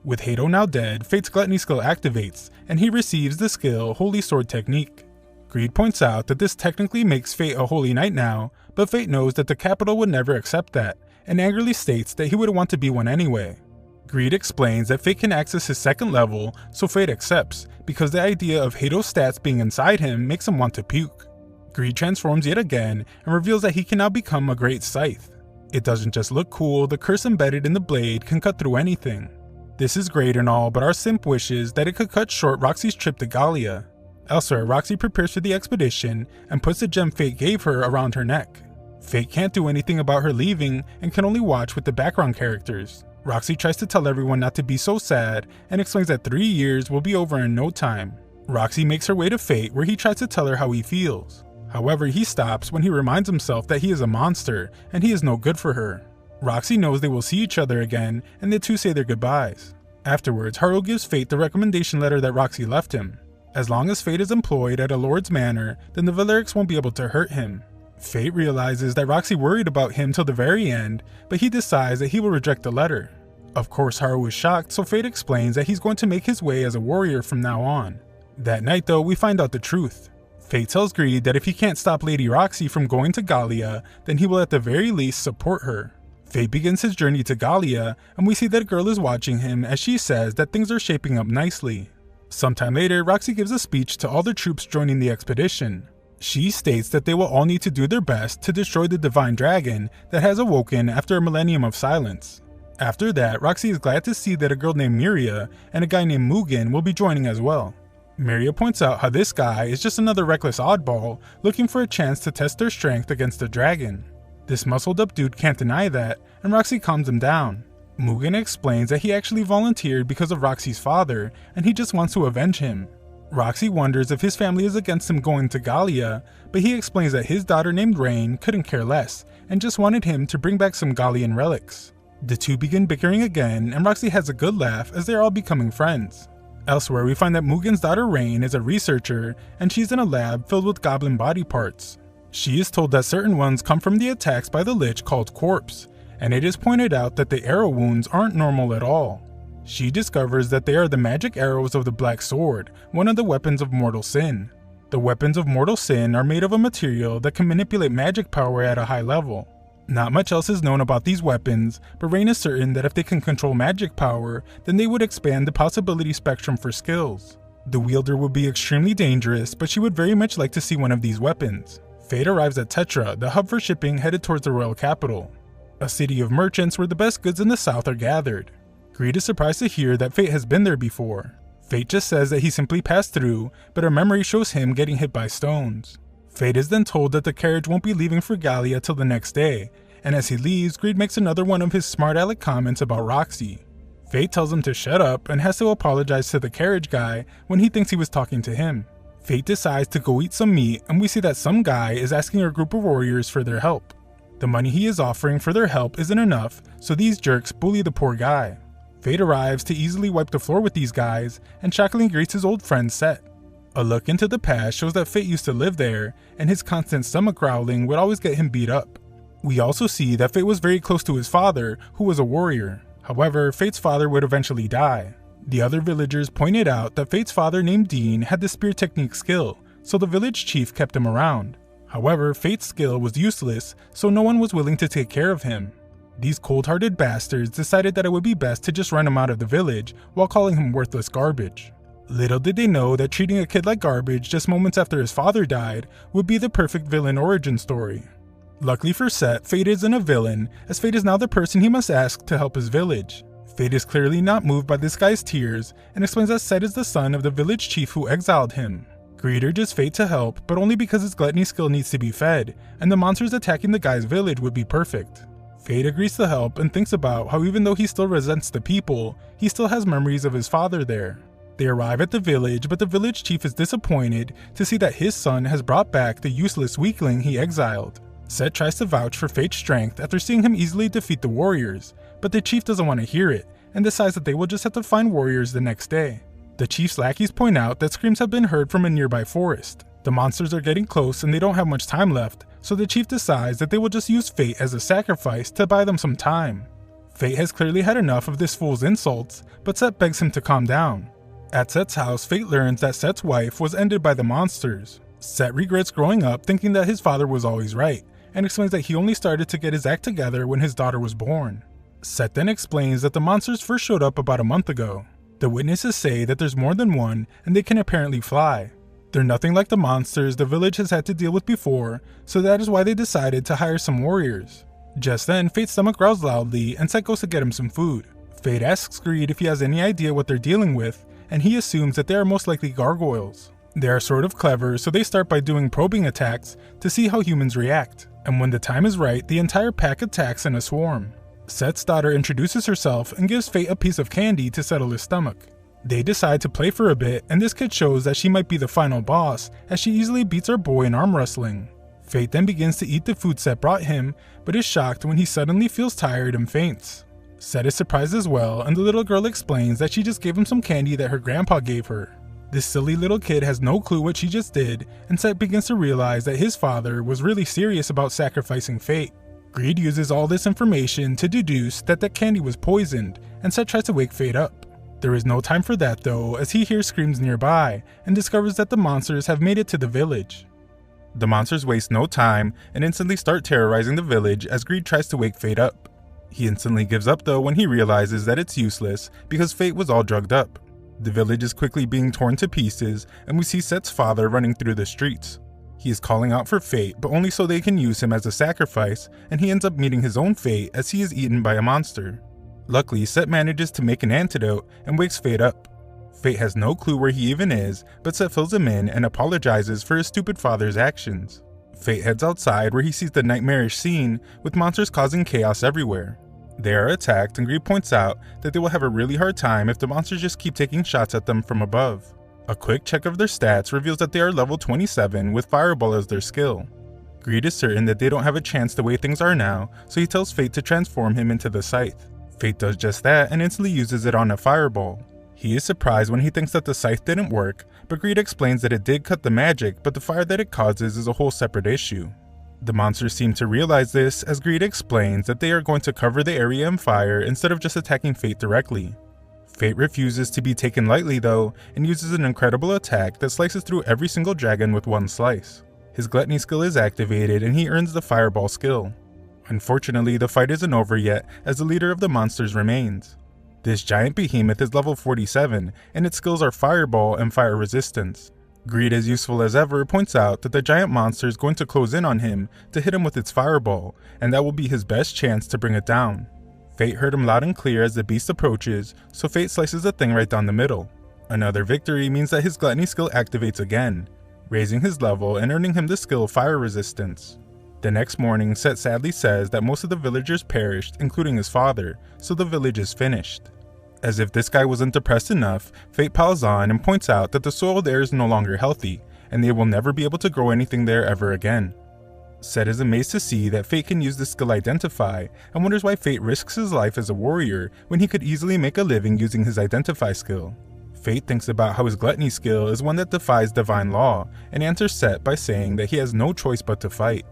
With Hato now dead, Fate's Gluttony skill activates, and he receives the skill Holy Sword Technique. Greed points out that this technically makes Fate a holy knight now, but Fate knows that the capital would never accept that, and angrily states that he would want to be one anyway. Greed explains that Fate can access his second level, so Fate accepts, because the idea of Hato's stats being inside him makes him want to puke. Greed transforms yet again and reveals that he can now become a great scythe. It doesn't just look cool, the curse embedded in the blade can cut through anything. This is great and all, but our simp wishes that it could cut short Roxy's trip to Gallia. Elsewhere, Roxy prepares for the expedition and puts the gem Fate gave her around her neck. Fate can't do anything about her leaving and can only watch with the background characters. Roxy tries to tell everyone not to be so sad and explains that 3 years will be over in no time. Roxy makes her way to Fate, where he tries to tell her how he feels. However, he stops when he reminds himself that he is a monster and he is no good for her. Roxy knows they will see each other again, and the two say their goodbyes. Afterwards, Haru gives Fate the recommendation letter that Roxy left him. As long as Fate is employed at a lord's manor, then the Valerics won't be able to hurt him. Fate realizes that Roxy worried about him till the very end, but he decides that he will reject the letter. Of course, Haru is shocked, so Fate explains that he's going to make his way as a warrior from now on. That night though, we find out the truth. Fate tells Greed that if he can't stop Lady Roxy from going to Gallia, then he will at the very least support her. Fate begins his journey to Gallia, and we see that a girl is watching him as she says that things are shaping up nicely. Sometime later, Roxy gives a speech to all the troops joining the expedition. She states that they will all need to do their best to destroy the divine dragon that has awoken after a millennium of silence. After that, Roxy is glad to see that a girl named Miria and a guy named Mugen will be joining as well. Miria points out how this guy is just another reckless oddball looking for a chance to test their strength against the dragon. This muscled up dude can't deny that, and Roxy calms him down. Mugen explains that he actually volunteered because of Roxy's father, and he just wants to avenge him. Roxy wonders if his family is against him going to Gallia, but he explains that his daughter named Rain couldn't care less, and just wanted him to bring back some Gallian relics. The two begin bickering again, and Roxy has a good laugh as they are all becoming friends. Elsewhere, we find that Mugen's daughter Rain is a researcher, and she's in a lab filled with goblin body parts. She is told that certain ones come from the attacks by the Lich called Corpse, and it is pointed out that the arrow wounds aren't normal at all. She discovers that they are the magic arrows of the Black Sword, one of the weapons of mortal sin. The weapons of mortal sin are made of a material that can manipulate magic power at a high level. Not much else is known about these weapons, but Rain is certain that if they can control magic power, then they would expand the possibility spectrum for skills. The wielder would be extremely dangerous, but she would very much like to see one of these weapons. Fate arrives at Tetra, the hub for shipping headed towards the royal capital, a city of merchants where the best goods in the south are gathered. Greed is surprised to hear that Fate has been there before. Fate just says that he simply passed through, but her memory shows him getting hit by stones. Fate is then told that the carriage won't be leaving for Gallia till the next day, and as he leaves, Greed makes another one of his smart aleck comments about Roxy. Fate tells him to shut up and has to apologize to the carriage guy when he thinks he was talking to him. Fate decides to go eat some meat, and we see that some guy is asking a group of warriors for their help. The money he is offering for their help isn't enough, so these jerks bully the poor guy. Fate arrives to easily wipe the floor with these guys, and shockingly greets his old friend Set. A look into the past shows that Fate used to live there, and his constant stomach growling would always get him beat up. We also see that Fate was very close to his father, who was a warrior. However, Fate's father would eventually die. The other villagers pointed out that Fate's father named Dean had the spear technique skill, so the village chief kept him around. However, Fate's skill was useless, so no one was willing to take care of him. These cold-hearted bastards decided that it would be best to just run him out of the village while calling him worthless garbage. Little did they know that treating a kid like garbage just moments after his father died would be the perfect villain origin story. Luckily for Set, Fate isn't a villain, as Fate is now the person he must ask to help his village. Fate is clearly not moved by this guy's tears and explains that Set is the son of the village chief who exiled him. Greed urges Fate to help, but only because his gluttony skill needs to be fed, and the monsters attacking the guy's village would be perfect. Fate agrees to help and thinks about how even though he still resents the people, he still has memories of his father there. They arrive at the village, but the village chief is disappointed to see that his son has brought back the useless weakling he exiled. Set tries to vouch for Fate's strength after seeing him easily defeat the warriors, but the chief doesn't want to hear it, and decides that they will just have to find warriors the next day. The chief's lackeys point out that screams have been heard from a nearby forest. The monsters are getting close and they don't have much time left, so the chief decides that they will just use Fate as a sacrifice to buy them some time. Fate has clearly had enough of this fool's insults, but Set begs him to calm down. At Set's house, Fate learns that Set's wife was ended by the monsters. Set regrets growing up thinking that his father was always right, and explains that he only started to get his act together when his daughter was born. Set then explains that the monsters first showed up about a month ago. The witnesses say that there's more than one, and they can apparently fly. They're nothing like the monsters the village has had to deal with before, so that is why they decided to hire some warriors. Just then, Fate's stomach growls loudly, and Set goes to get him some food. Fate asks Greed if he has any idea what they're dealing with, and he assumes that they are most likely gargoyles. They are sort of clever, so they start by doing probing attacks to see how humans react, and when the time is right, the entire pack attacks in a swarm. Set's daughter introduces herself and gives Fate a piece of candy to settle his stomach. They decide to play for a bit, and this kid shows that she might be the final boss, as she easily beats our boy in arm wrestling. Fate then begins to eat the food Set brought him, but is shocked when he suddenly feels tired and faints. Set is surprised as well, and the little girl explains that she just gave him some candy that her grandpa gave her. This silly little kid has no clue what she just did, and Set begins to realize that his father was really serious about sacrificing Fate. Greed uses all this information to deduce that that candy was poisoned, and Set tries to wake Fate up. There is no time for that though, as he hears screams nearby, and discovers that the monsters have made it to the village. The monsters waste no time, and instantly start terrorizing the village as Greed tries to wake Fate up. He instantly gives up though when he realizes that it's useless because Fate was all drugged up. The village is quickly being torn to pieces, and we see Set's father running through the streets. He is calling out for Fate, but only so they can use him as a sacrifice, and he ends up meeting his own fate as he is eaten by a monster. Luckily, Set manages to make an antidote and wakes Fate up. Fate has no clue where he even is, but Set fills him in and apologizes for his stupid father's actions. Fate heads outside where he sees the nightmarish scene with monsters causing chaos everywhere. They are attacked, and Greed points out that they will have a really hard time if the monsters just keep taking shots at them from above. A quick check of their stats reveals that they are level 27 with Fireball as their skill. Greed is certain that they don't have a chance the way things are now, so he tells Fate to transform him into the Scythe. Fate does just that and instantly uses it on a Fireball. He is surprised when he thinks that the Scythe didn't work, but Greed explains that it did cut the magic, but the fire that it causes is a whole separate issue. The monsters seem to realize this as Greed explains that they are going to cover the area in fire instead of just attacking Fate directly. Fate refuses to be taken lightly though, and uses an incredible attack that slices through every single dragon with one slice. His Gluttony skill is activated and he earns the Fireball skill. Unfortunately, the fight isn't over yet as the leader of the monsters remains. This giant behemoth is level 47 and its skills are Fireball and Fire Resistance. Greed, as useful as ever, points out that the giant monster is going to close in on him to hit him with its Fireball, and that will be his best chance to bring it down. Fate heard him loud and clear as the beast approaches, so Fate slices the thing right down the middle. Another victory means that his Gluttony skill activates again, raising his level and earning him the skill Fire Resistance. The next morning, Set sadly says that most of the villagers perished, including his father, so the village is finished. As if this guy wasn't depressed enough, Fate piles on and points out that the soil there is no longer healthy, and they will never be able to grow anything there ever again. Set is amazed to see that Fate can use the skill Identify, and wonders why Fate risks his life as a warrior when he could easily make a living using his Identify skill. Fate thinks about how his Gluttony skill is one that defies divine law, and answers Set by saying that he has no choice but to fight.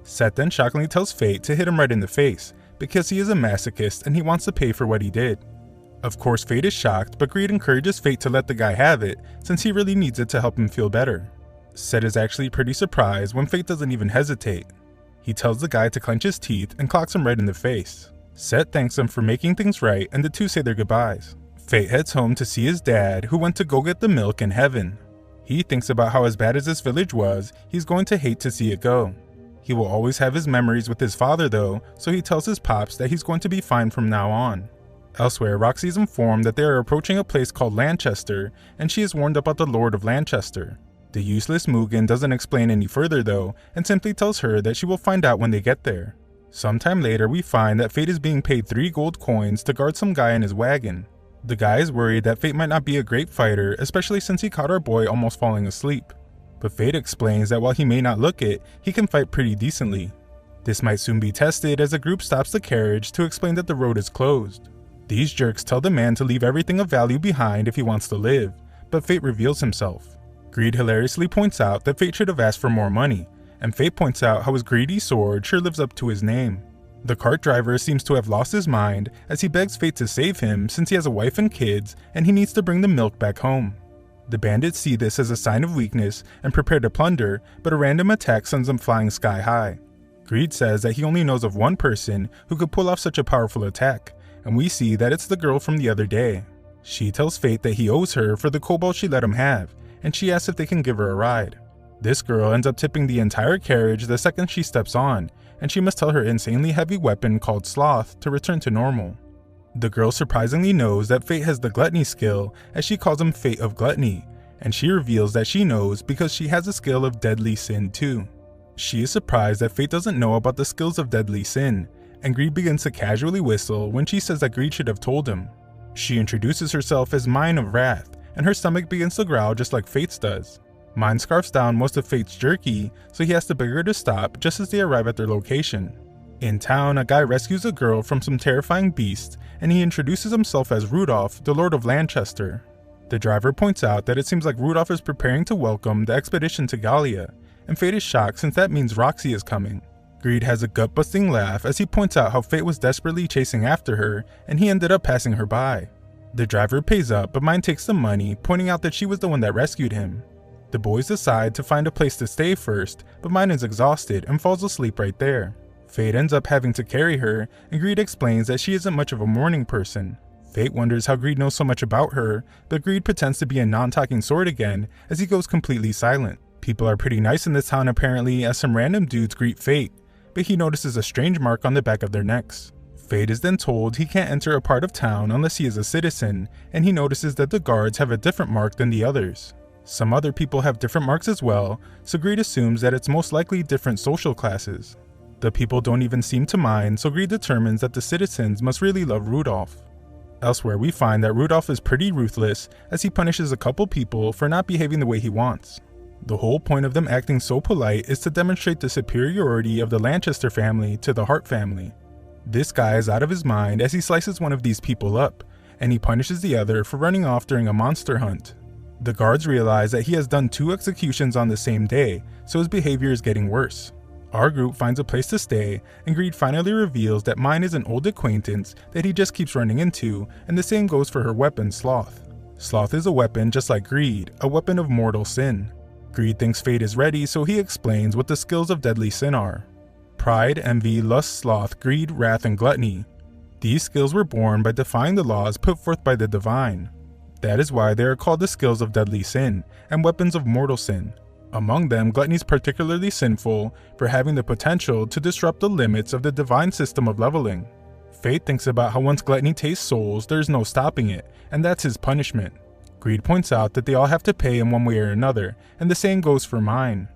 Set then shockingly tells Fate to hit him right in the face, because he is a masochist and he wants to pay for what he did. Of course, Fate is shocked, but Greed encourages Fate to let the guy have it, since he really needs it to help him feel better. Set is actually pretty surprised when Fate doesn't even hesitate. He tells the guy to clench his teeth and clocks him right in the face. Set thanks him for making things right, and the two say their goodbyes. Fate heads home to see his dad, who went to go get the milk in heaven. He thinks about how as bad as this village was, he's going to hate to see it go. He will always have his memories with his father though, so he tells his pops that he's going to be fine from now on. Elsewhere, Roxy is informed that they are approaching a place called Lanchester, and she is warned about the Lord of Lanchester. The useless Mugen doesn't explain any further though, and simply tells her that she will find out when they get there. Sometime later, we find that Fate is being paid 3 gold coins to guard some guy in his wagon. The guy is worried that Fate might not be a great fighter, especially since he caught our boy almost falling asleep. But Fate explains that while he may not look it, he can fight pretty decently. This might soon be tested as the group stops the carriage to explain that the road is closed. These jerks tell the man to leave everything of value behind if he wants to live, but Fate reveals himself. Greed hilariously points out that Fate should have asked for more money, and Fate points out how his greedy sword sure lives up to his name. The cart driver seems to have lost his mind as he begs Fate to save him since he has a wife and kids and he needs to bring the milk back home. The bandits see this as a sign of weakness and prepare to plunder, but a random attack sends them flying sky high. Greed says that he only knows of one person who could pull off such a powerful attack, and we see that it's the girl from the other day. She tells Fate that he owes her for the cobalt she let him have, and she asks if they can give her a ride. This girl ends up tipping the entire carriage the second she steps on, and she must tell her insanely heavy weapon called Sloth to return to normal. The girl surprisingly knows that Fate has the Gluttony skill, as she calls him Fate of Gluttony, and she reveals that she knows because she has a skill of Deadly Sin too. She is surprised that Fate doesn't know about the skills of Deadly Sin, and Greed begins to casually whistle when she says that Greed should have told him. She introduces herself as Mine of Wrath, and her stomach begins to growl just like Fate's does. Mine scarfs down most of Fate's jerky, so he has to beg her to stop just as they arrive at their location. In town, a guy rescues a girl from some terrifying beast, and he introduces himself as Rudolph, the Lord of Lanchester. The driver points out that it seems like Rudolph is preparing to welcome the expedition to Gallia, and Fate is shocked since that means Roxy is coming. Greed has a gut-busting laugh as he points out how Fate was desperately chasing after her, and he ended up passing her by. The driver pays up, but Mine takes the money, pointing out that she was the one that rescued him. The boys decide to find a place to stay first, but Mine is exhausted and falls asleep right there. Fate ends up having to carry her, and Greed explains that she isn't much of a morning person. Fate wonders how Greed knows so much about her, but Greed pretends to be a non-talking sword again as he goes completely silent. People are pretty nice in this town apparently, as some random dudes greet Fate, but he notices a strange mark on the back of their necks. Fate is then told he can't enter a part of town unless he is a citizen, and he notices that the guards have a different mark than the others. Some other people have different marks as well, so Greed assumes that it's most likely different social classes. The people don't even seem to mind, so Greed determines that the citizens must really love Rudolph. Elsewhere, we find that Rudolph is pretty ruthless as he punishes a couple people for not behaving the way he wants. The whole point of them acting so polite is to demonstrate the superiority of the Lanchester family to the Hart family. This guy is out of his mind as he slices one of these people up, and he punishes the other for running off during a monster hunt. The guards realize that he has done 2 executions on the same day, so his behavior is getting worse. Our group finds a place to stay, and Greed finally reveals that Mine is an old acquaintance that he just keeps running into, and the same goes for her weapon, Sloth. Sloth is a weapon just like Greed, a weapon of mortal sin. Greed thinks Fate is ready, so he explains what the skills of Deadly Sin are. pride, envy, lust, sloth, greed, wrath, and gluttony. These skills were born by defying the laws put forth by the divine. That is why they are called the skills of deadly sin and weapons of mortal sin. Among them, gluttony is particularly sinful for having the potential to disrupt the limits of the divine system of leveling. Fate thinks about how once gluttony tastes souls, there is no stopping it, and that's his punishment. Greed points out that they all have to pay in one way or another, and the same goes for mine.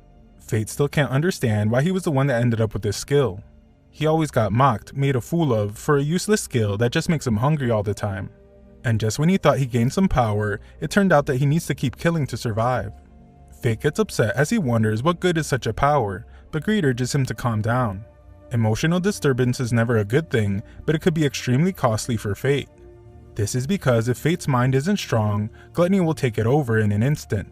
Fate still can't understand why he was the one that ended up with this skill. He always got mocked, made a fool of, for a useless skill that just makes him hungry all the time. And just when he thought he gained some power, it turned out that he needs to keep killing to survive. Fate gets upset as he wonders what good is such a power, but Greed urges him to calm down. Emotional disturbance is never a good thing, but it could be extremely costly for Fate. This is because if Fate's mind isn't strong, gluttony will take it over in an instant.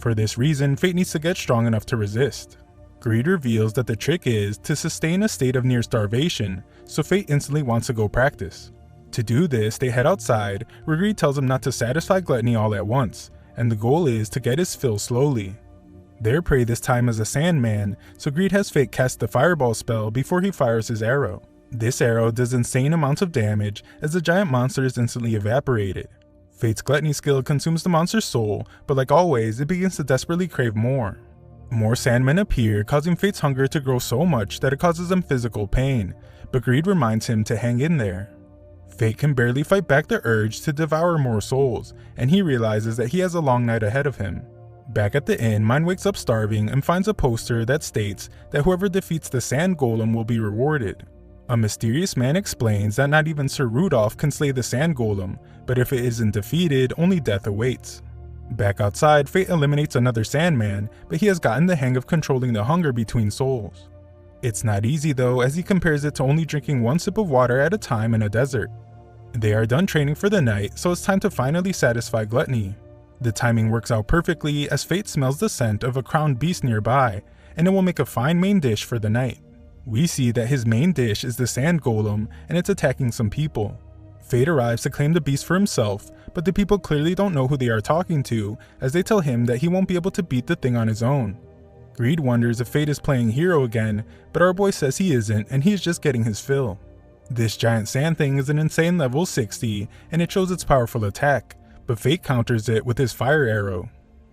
For this reason, Fate needs to get strong enough to resist. Greed reveals that the trick is to sustain a state of near starvation, so Fate instantly wants to go practice. To do this, they head outside, where Greed tells him not to satisfy gluttony all at once, and the goal is to get his fill slowly. Their prey this time is a Sandman, so Greed has Fate cast the fireball spell before he fires his arrow. This arrow does insane amounts of damage as the giant monster is instantly evaporated. Fate's gluttony skill consumes the monster's soul, but like always, it begins to desperately crave more. More Sandmen appear, causing Fate's hunger to grow so much that it causes him physical pain, but Greed reminds him to hang in there. Fate can barely fight back the urge to devour more souls, and he realizes that he has a long night ahead of him. Back at the inn, Mine wakes up starving and finds a poster that states that whoever defeats the sand golem will be rewarded. A mysterious man explains that not even Sir Rudolph can slay the sand golem, but if it isn't defeated, only death awaits. Back outside, Fate eliminates another Sandman, but he has gotten the hang of controlling the hunger between souls. It's not easy though, as he compares it to only drinking one sip of water at a time in a desert. They are done training for the night, so it's time to finally satisfy gluttony. The timing works out perfectly as Fate smells the scent of a crowned beast nearby, and it will make a fine main dish for the night. We see that his main dish is the sand golem, and it's attacking some people. Fate arrives to claim the beast for himself, but the people clearly don't know who they are talking to, as they tell him that he won't be able to beat the thing on his own. Greed wonders if Fate is playing hero again, but our boy says he isn't, and he is just getting his fill. This giant sand thing is an insane level 60, and it shows its powerful attack, but Fate counters it with his fire arrow.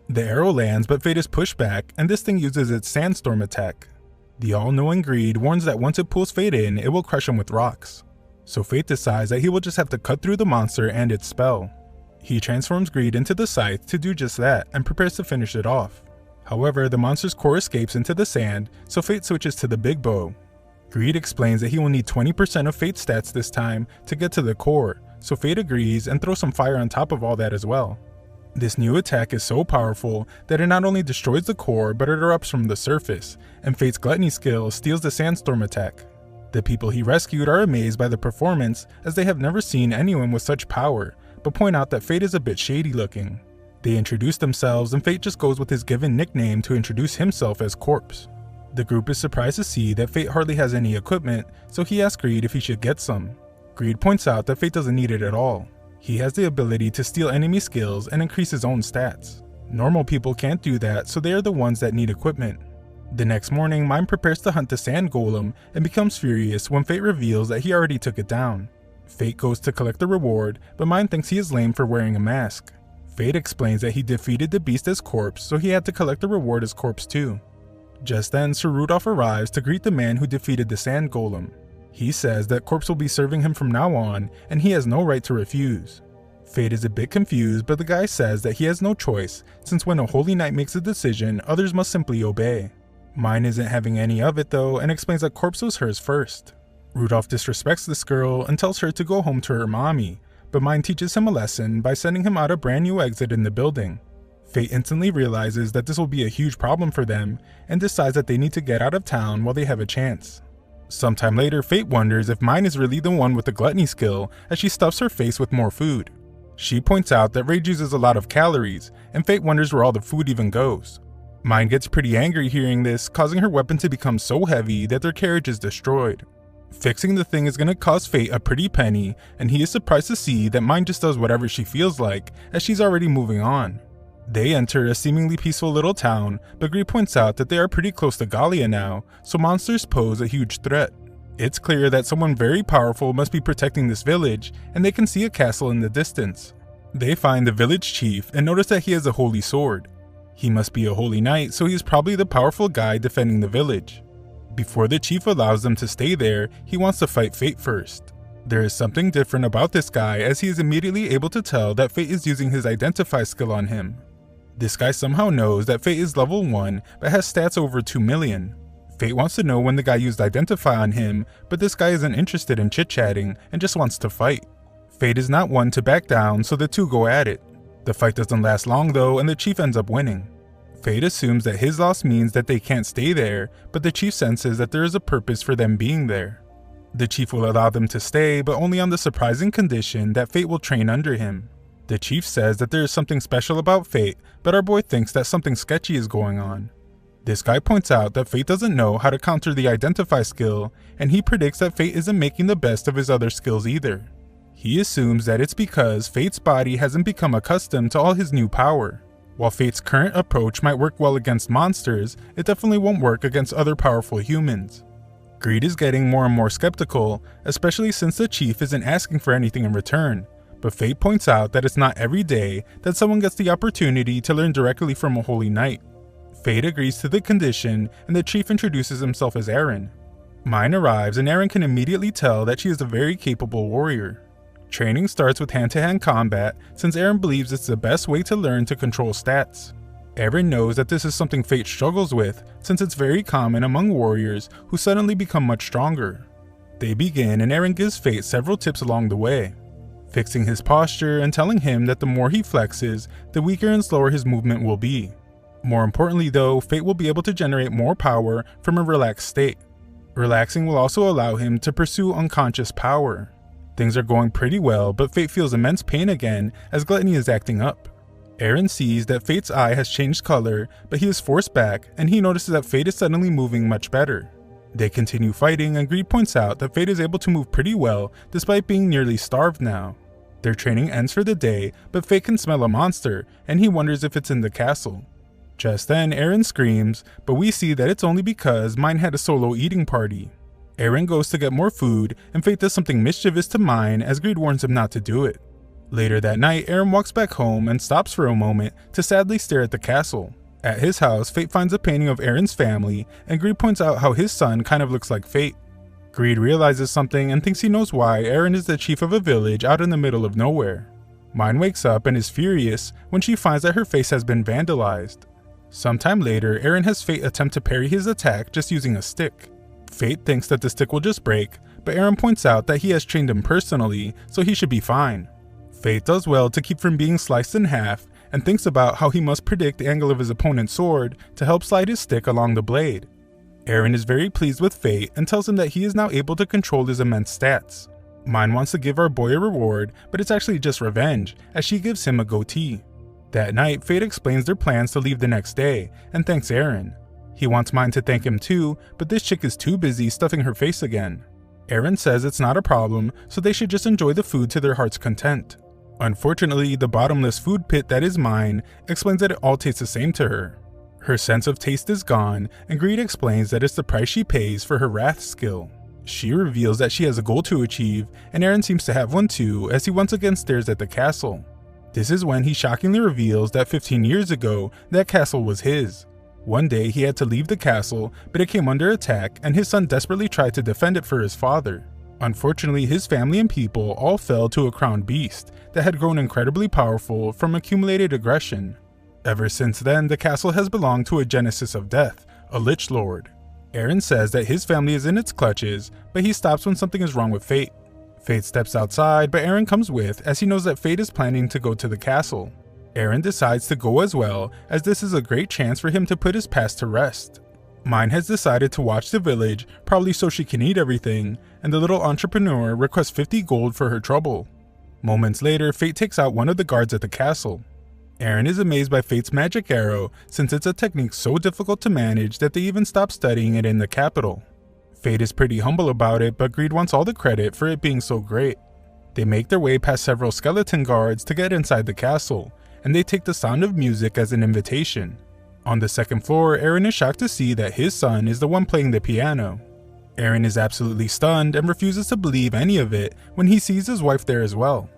The arrow lands, but Fate is pushed back, and this thing uses its sandstorm attack. The all-knowing Greed warns that once it pulls Fate in, it will crush him with rocks. So Fate decides that he will just have to cut through the monster and its spell. He transforms Greed into the scythe to do just that, and prepares to finish it off. However, the monster's core escapes into the sand, so Fate switches to the big bow. Greed explains that he will need 20% of Fate's stats this time to get to the core, so Fate agrees and throws some fire on top of all that as well. This new attack is so powerful that it not only destroys the core, but it erupts from the surface, and Fate's gluttony skill steals the sandstorm attack. The people he rescued are amazed by the performance, as they have never seen anyone with such power, but point out that Fate is a bit shady looking. They introduce themselves, and Fate just goes with his given nickname to introduce himself as Corpse. The group is surprised to see that Fate hardly has any equipment, so he asks Greed if he should get some. Greed points out that Fate doesn't need it at all. He has the ability to steal enemy skills and increase his own stats. Normal people can't do that, so they are the ones that need equipment. The next morning, Mime prepares to hunt the sand golem and becomes furious when Fate reveals that he already took it down. Fate goes to collect the reward, but Mime thinks he is lame for wearing a mask. Fate explains that he defeated the beast as Corpse, so he had to collect the reward as Corpse too. Just then, Sir Rudolph arrives to greet the man who defeated the sand golem. He says that Corpse will be serving him from now on, and he has no right to refuse. Fate is a bit confused, but the guy says that he has no choice, since when a holy knight makes a decision, others must simply obey. Mine isn't having any of it though, and explains that Corpse was hers first. Rudolph disrespects this girl and tells her to go home to her mommy, but Mine teaches him a lesson by sending him out a brand new exit in the building. Fate instantly realizes that this will be a huge problem for them, and decides that they need to get out of town while they have a chance. Sometime later, Fate wonders if Mine is really the one with the gluttony skill, as she stuffs her face with more food. She points out that Rage uses a lot of calories, and Fate wonders where all the food even goes. Mine gets pretty angry hearing this, causing her weapon to become so heavy that their carriage is destroyed. Fixing the thing is going to cost Fate a pretty penny, and he is surprised to see that Mine just does whatever she feels like, as she's already moving on. They enter a seemingly peaceful little town, but Greed points out that they are pretty close to Gallia now, so monsters pose a huge threat. It's clear that someone very powerful must be protecting this village, and they can see a castle in the distance. They find the village chief and notice that he has a holy sword. He must be a holy knight, so he's probably the powerful guy defending the village. Before the chief allows them to stay there, he wants to fight Fate first. There is something different about this guy, as he is immediately able to tell that Fate is using his identify skill on him. This guy somehow knows that Fate is level 1 but has stats over 2 million. Fate wants to know when the guy used identify on him, but this guy isn't interested in chit-chatting and just wants to fight. Fate is not one to back down, so the two go at it. The fight doesn't last long though, and the chief ends up winning. Fate assumes that his loss means that they can't stay there, but the chief senses that there is a purpose for them being there. The chief will allow them to stay, but only on the surprising condition that Fate will train under him. The chief says that there is something special about Fate, but our boy thinks that something sketchy is going on. This guy points out that Fate doesn't know how to counter the identify skill, and he predicts that Fate isn't making the best of his other skills either. He assumes that it's because Fate's body hasn't become accustomed to all his new power. While Fate's current approach might work well against monsters, it definitely won't work against other powerful humans. Greed is getting more and more skeptical, especially since the chief isn't asking for anything in return, but Fate points out that it's not every day that someone gets the opportunity to learn directly from a holy knight. Fate agrees to the condition, and the chief introduces himself as Aaron. Mine arrives, and Aaron can immediately tell that she is a very capable warrior. Training starts with hand-to-hand combat, since Aaron believes it's the best way to learn to control stats. Aaron knows that this is something Fate struggles with, since it's very common among warriors who suddenly become much stronger. They begin, and Aaron gives Fate several tips along the way, fixing his posture and telling him that the more he flexes, the weaker and slower his movement will be. More importantly though, Fate will be able to generate more power from a relaxed state. Relaxing will also allow him to pursue unconscious power. Things are going pretty well, but Fate feels immense pain again as Gluttony is acting up. Aaron sees that Fate's eye has changed color, but he is forced back, and he notices that Fate is suddenly moving much better. They continue fighting, and Greed points out that Fate is able to move pretty well despite being nearly starved now. Their training ends for the day, but Fate can smell a monster, and he wonders if it's in the castle. Just then, Aaron screams, but we see that it's only because Mine had a solo eating party. Aaron goes to get more food, and Fate does something mischievous to Mine as Greed warns him not to do it. Later that night, Aaron walks back home and stops for a moment to sadly stare at the castle. At his house, Fate finds a painting of Aaron's family, and Greed points out how his son kind of looks like Fate. Greed realizes something and thinks he knows why Aaron is the chief of a village out in the middle of nowhere. Mine wakes up and is furious when she finds that her face has been vandalized. Sometime later, Aaron has Fate attempt to parry his attack just using a stick. Fate thinks that the stick will just break, but Aaron points out that he has trained him personally, so he should be fine. Fate does well to keep from being sliced in half, and thinks about how he must predict the angle of his opponent's sword to help slide his stick along the blade. Aaron is very pleased with Fate and tells him that he is now able to control his immense stats. Mine wants to give our boy a reward, but it's actually just revenge, as she gives him a goatee. That night, Fate explains their plans to leave the next day, and thanks Aaron. He wants Mine to thank him too, but this chick is too busy stuffing her face again. Aaron says it's not a problem, so they should just enjoy the food to their heart's content. Unfortunately, the bottomless food pit that is Mine explains that it all tastes the same to her. Her sense of taste is gone, and Greed explains that it's the price she pays for her wrath skill. She reveals that she has a goal to achieve, and Aaron seems to have one too, as he once again stares at the castle. This is when he shockingly reveals that 15 years ago, that castle was his. One day he had to leave the castle, but it came under attack, and his son desperately tried to defend it for his father. Unfortunately, his family and people all fell to a crowned beast that had grown incredibly powerful from accumulated aggression. Ever since then, the castle has belonged to a Genesis of Death, a Lich Lord. Aaron says that his family is in its clutches, but he stops when something is wrong with Fate. Fate steps outside, but Aaron comes with as he knows that Fate is planning to go to the castle. Aaron decides to go as well, as this is a great chance for him to put his past to rest. Mine has decided to watch the village, probably so she can eat everything, and the little entrepreneur requests 50 gold for her trouble. Moments later, Fate takes out one of the guards at the castle. Aaron is amazed by Fate's magic arrow, since it's a technique so difficult to manage that they even stop studying it in the capital. Fate is pretty humble about it, but Greed wants all the credit for it being so great. They make their way past several skeleton guards to get inside the castle, and they take the sound of music as an invitation. On the second floor, Eren is shocked to see that his son is the one playing the piano. Eren is absolutely stunned and refuses to believe any of it when he sees his wife there as well.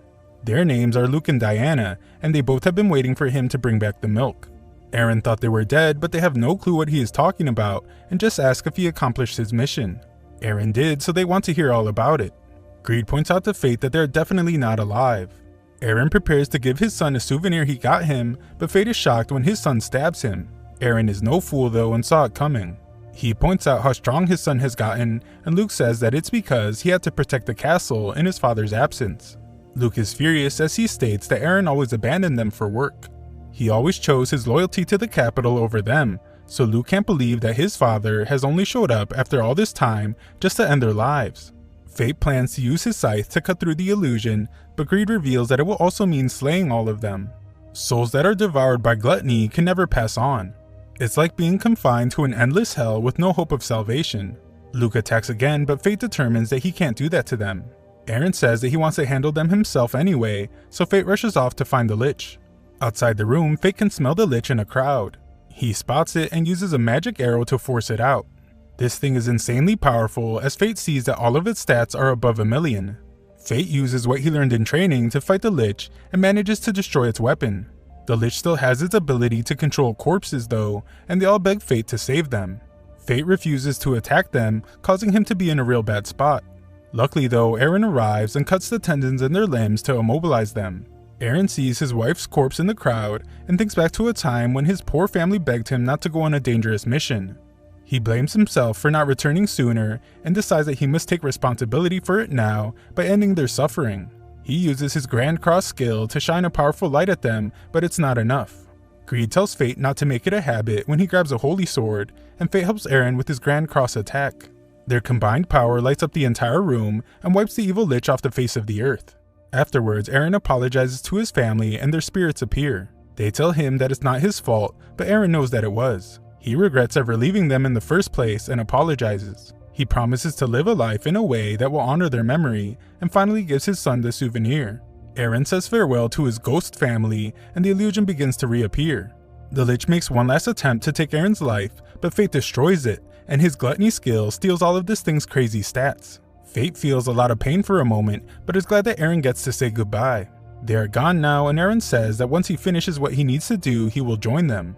Their names are Luke and Diana, and they both have been waiting for him to bring back the milk. Eren thought they were dead, but they have no clue what he is talking about and just ask if he accomplished his mission. Eren did, so they want to hear all about it. Greed points out to Fate that they are definitely not alive. Eren prepares to give his son a souvenir he got him, but Fate is shocked when his son stabs him. Eren is no fool though and saw it coming. He points out how strong his son has gotten, and Luke says that it's because he had to protect the castle in his father's absence. Luke is furious as he states that Eren always abandoned them for work. He always chose his loyalty to the capital over them, so Luke can't believe that his father has only showed up after all this time just to end their lives. Fate plans to use his scythe to cut through the illusion, but Greed reveals that it will also mean slaying all of them. Souls that are devoured by gluttony can never pass on. It's like being confined to an endless hell with no hope of salvation. Luke attacks again, but Fate determines that he can't do that to them. Eren says that he wants to handle them himself anyway, so Fate rushes off to find the Lich. Outside the room, Fate can smell the Lich in a crowd. He spots it and uses a magic arrow to force it out. This thing is insanely powerful as Fate sees that all of its stats are above 1,000,000. Fate uses what he learned in training to fight the Lich and manages to destroy its weapon. The Lich still has its ability to control corpses though, and they all beg Fate to save them. Fate refuses to attack them, causing him to be in a real bad spot. Luckily though, Eren arrives and cuts the tendons in their limbs to immobilize them. Eren sees his wife's corpse in the crowd and thinks back to a time when his poor family begged him not to go on a dangerous mission. He blames himself for not returning sooner and decides that he must take responsibility for it now by ending their suffering. He uses his Grand Cross skill to shine a powerful light at them, but it's not enough. Greed tells Fate not to make it a habit when he grabs a holy sword, and Fate helps Eren with his Grand Cross attack. Their combined power lights up the entire room and wipes the evil Lich off the face of the earth. Afterwards, Eren apologizes to his family and their spirits appear. They tell him that it's not his fault, but Eren knows that it was. He regrets ever leaving them in the first place and apologizes. He promises to live a life in a way that will honor their memory, and finally gives his son the souvenir. Eren says farewell to his ghost family, and the illusion begins to reappear. The Lich makes one last attempt to take Eren's life, but Fate destroys it, and his gluttony skill steals all of this thing's crazy stats. Fate feels a lot of pain for a moment, but is glad that Eren gets to say goodbye. They are gone now, and Eren says that once he finishes what he needs to do, he will join them.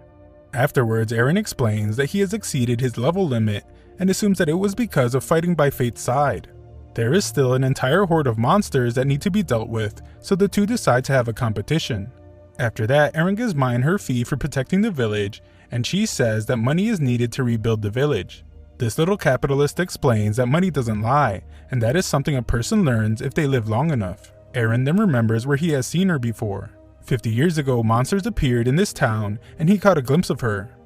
Afterwards, Eren explains that he has exceeded his level limit, and assumes that it was because of fighting by Fate's side. There is still an entire horde of monsters that need to be dealt with, so the two decide to have a competition. After that, Eren gives Mine her fee for protecting the village, and she says that money is needed to rebuild the village. This little capitalist explains that money doesn't lie, and that is something a person learns if they live long enough. Eren then remembers where he has seen her before. 50 years ago, monsters appeared in this town, and he caught a glimpse of her.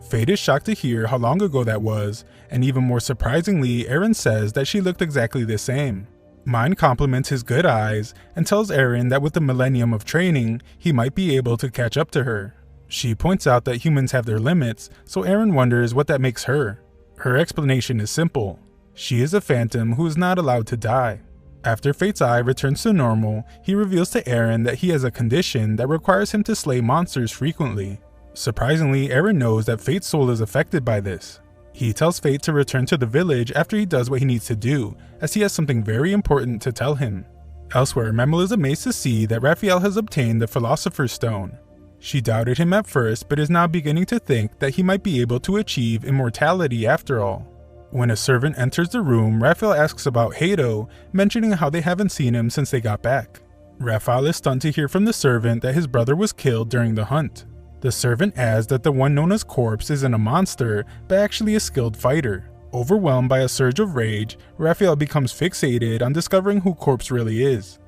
Fate is shocked to hear how long ago that was, and even more surprisingly, Eren says that she looked exactly the same. Mine compliments his good eyes, and tells Eren that with the millennium of training, he might be able to catch up to her. She points out that humans have their limits, so Eren wonders what that makes her. Her explanation is simple. She is a phantom who is not allowed to die. After Fate's eye returns to normal, he reveals to Eren that he has a condition that requires him to slay monsters frequently. Surprisingly, Eren knows that Fate's soul is affected by this. He tells Fate to return to the village after he does what he needs to do, as he has something very important to tell him. Elsewhere, Memel is amazed to see that Raphael has obtained the Philosopher's Stone. She doubted him at first, but is now beginning to think that he might be able to achieve immortality after all. When a servant enters the room, Raphael asks about Hato, mentioning how they haven't seen him since they got back. Raphael is stunned to hear from the servant that his brother was killed during the hunt. The servant adds that the one known as Corpse isn't a monster, but actually a skilled fighter. Overwhelmed by a surge of rage, Raphael becomes fixated on discovering who Corpse really is.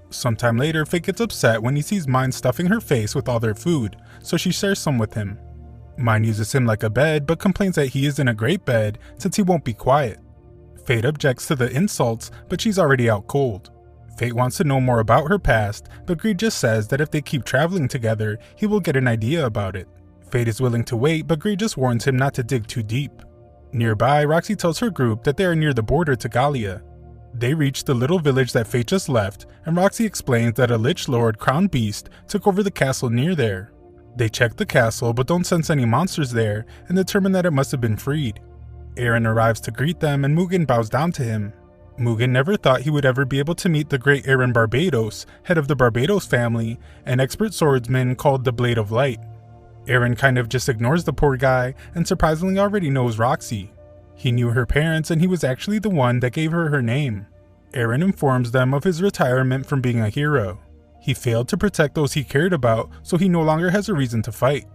Sometime later, Fate gets upset when he sees Mine stuffing her face with all their food, so she shares some with him. Mine uses him like a bed, but complains that he isn't a great bed since he won't be quiet. Fate objects to the insults, but she's already out cold. Fate wants to know more about her past, but Greed just says that if they keep traveling together, he will get an idea about it. Fate is willing to wait, but Greed just warns him not to dig too deep. Nearby, Roxy tells her group that they are near the border to Gallia. They reach the little village that Fate just left, and Roxy explains that a Lich Lord Crown Beast took over the castle near there. They check the castle but don't sense any monsters there and determine that it must have been freed. Aaron arrives to greet them and Mugen bows down to him. Mugen never thought he would ever be able to meet the great Aaron Barbados, head of the Barbados family, an expert swordsman called the Blade of Light. Aaron kind of just ignores the poor guy and surprisingly already knows Roxy. He knew her parents and he was actually the one that gave her her name. Aaron informs them of his retirement from being a hero. He failed to protect those he cared about, so he no longer has a reason to fight.